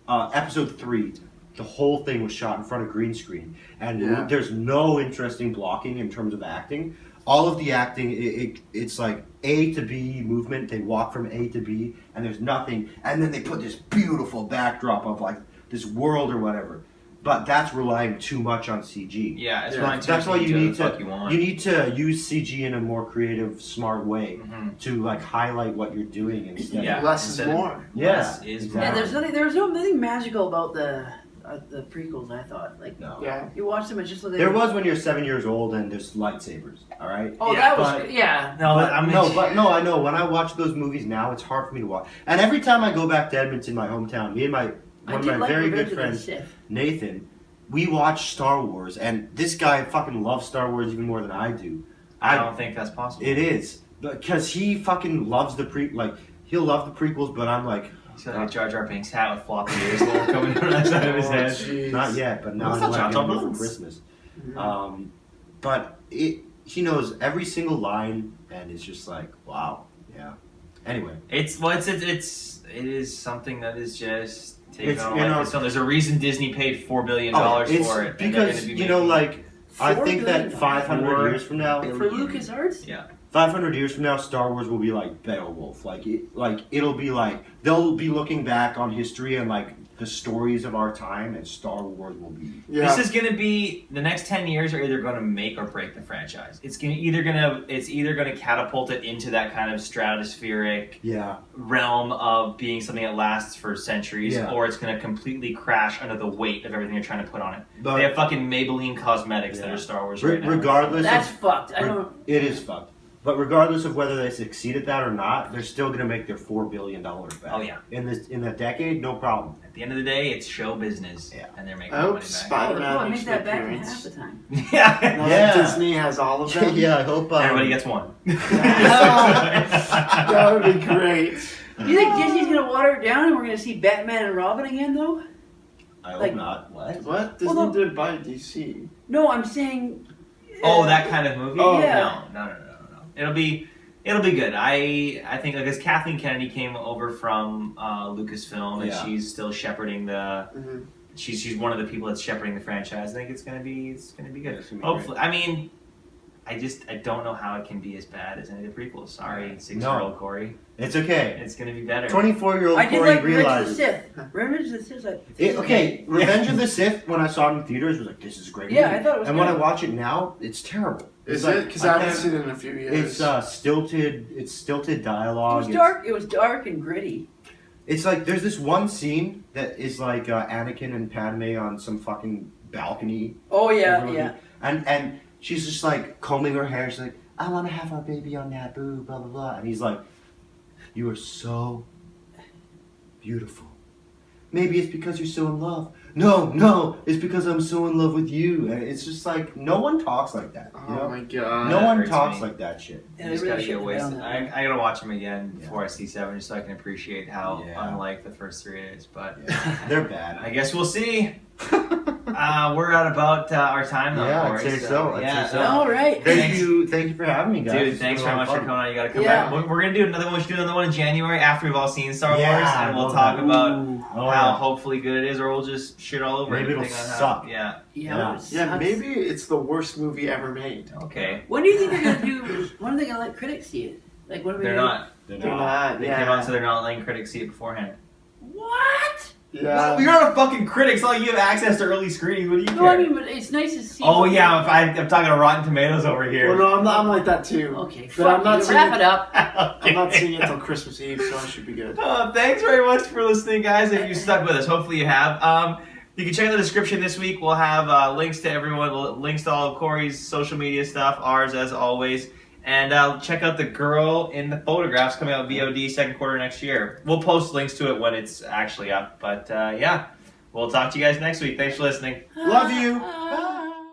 Episode 3, the whole thing was shot in front of green screen, and Yeah. there's no interesting blocking in terms of acting. All of the acting, it's like A to B movement. They walk from A to B, and there's nothing, and then they put this beautiful backdrop of like this world or whatever. But that's relying too much on CG. Yeah, it's Yeah. relying too That's much why on you each other, need the fuck you want. you need to use CG in a more creative, smart way Mhm. to like highlight what you're doing instead. Yeah. of, Less is Instead of- more. yeah, Less is exactly. Yeah, there's nothing magical about the prequels. I thought like No. Yeah. you watch them, it's just like There was when you're 7 years old and there's lightsabers. All right. Oh, Yeah, that was but- yeah. No, but I'm I know. When I watch those movies now, it's hard for me to watch. And every time I go back to Edmonton, my hometown, me and I one of did my like very Revenge good of the friends, Sith. Nathan, we watch Star Wars, and this guy fucking loves Star Wars even more than I do. I don't think that's possible. It is because he fucking loves he'll love the prequels, but I'm like, He's got like a Jar Jar Binks hat with floppy ears coming down the side of his head. jeez. not yet, but now What's I'm that, like Jar Jar getting it for Binks? Christmas. Mhm. But he knows every single line, and it's just like, wow, yeah. Anyway, it is something that is just taking It's, on you a life know- of its own. There's a reason Disney paid $4 billion for it. it's and they're because gonna be you know, making- like I $4 think that billion. 500 years from now, For LucasArts? Yeah. 500 years from now, Star Wars will be like Beowulf. It'll be like they'll be looking back on history and like the stories of our time, and Star Wars will be. Yeah. This is going to be the next 10 years are either going to make or break the franchise. It's either going to catapult it into that kind of stratospheric Yeah. realm of being something that lasts for centuries, Yeah. or it's going to completely crash under the weight of everything they're trying to put on it. But They have fucking Maybelline cosmetics that Yeah. are Star Wars right now. regardless, That's of, fucked. I don't. it is fucked. But regardless of whether they succeed at that or not, they're still going to make their $4 billion back. Oh, yeah. In a decade, no problem. At the end of the day, it's show business, Yeah. and they're making I money hope back. Spider-Man I makes make an that back in half appearance. the time. Yeah. Now Yeah. that Disney has all of them. Yeah, I hope. Everybody gets one. That would be great. You think Disney's gonna water it down and we're gonna see Batman and Robin again, though? I hope like- not. What? What? Disney Well, did buy DC. No, I'm saying. Oh, that kind of movie? Oh. Yeah. No. It'll be good. I think because Kathleen Kennedy came over from Lucasfilm, and Yeah. she's still shepherding the. Mm-hmm. She's one of the people that's shepherding the franchise. I think it's gonna be good. It's gonna be Hopefully, I mean, I don't know how it can be as bad as any of the prequels. Sorry, 6-year-old Corey. It's okay. It's gonna be better. 24-year-old I did Corey like Revenge of the realizes. Sith. Revenge of the Sith. Okay, Revenge of the Sith. When I saw it in theaters, was like, "This is a great." Yeah, movie. I thought it was And when I good. watch it now, it's terrible. Is It's it? like, Because I haven't can't- seen it in a few years. It's stilted. It's stilted It dialogue. was dark. It was dark and gritty. It's like there's this one scene that is like Anakin and Padme on some fucking balcony, Oh yeah, overlooking- yeah. and she's just like combing her hair. She's like, "I want to have our baby on Naboo," blah blah blah, and he's like, "You are so beautiful. Maybe it's because you're so in love. No, it's because I'm so in love with you." And it's just like no one talks like that. You Oh know? my god. No one hurts talks me. like that shit. You Yeah, just they gotta really get shit the bed wasted. on that one. I gotta watch them again Yeah. before I see 7, just so I can appreciate how Yeah. unlike the first 3 it is. But Yeah. They're bad. I guess we'll see. We're at about our time now. Yeah, I'd Corey, say so. I'd say so. All right. Thank you for having me, guys. Dude, It's thanks been a very lot much of for fun. coming on. You gotta come Yeah. back. We're gonna do another one. We should do another one in January after we've all seen Star Wars, Yeah, and we'll love talk that. about Oh, how yeah. hopefully good it is, or we'll just shit all over Maybe it'll everything on how- suck. Yeah. Yeah. Yeah. Yeah, maybe it's the worst movie ever made. Okay. When do you think they're gonna do? When are they gonna let critics see it? Like when are we? They're gonna- not. They're They're not. not. They Yeah. came out, so they're not letting critics see it beforehand. What? Yeah. You're not a fucking critic. It's not like you have access to early screenings. What do you care? No, I mean, but it's nice to see. Oh yeah, if I'm talking to Rotten Tomatoes over here. Well, no, I'm like that too. Okay, But fuck I'm not you. seeing Wrap it up. I'm not seeing it until Christmas Eve, so I should be good. Thanks very much for listening, guys. If you stuck with us, hopefully you have. You can check out the description this week. We'll have links to everyone, links to all of Corey's social media stuff, ours as always. And check out The Girl in the Photographs coming out VOD second quarter next year. We'll post links to it when it's actually up. But yeah, we'll talk to you guys next week. Thanks for listening. Love you. Bye.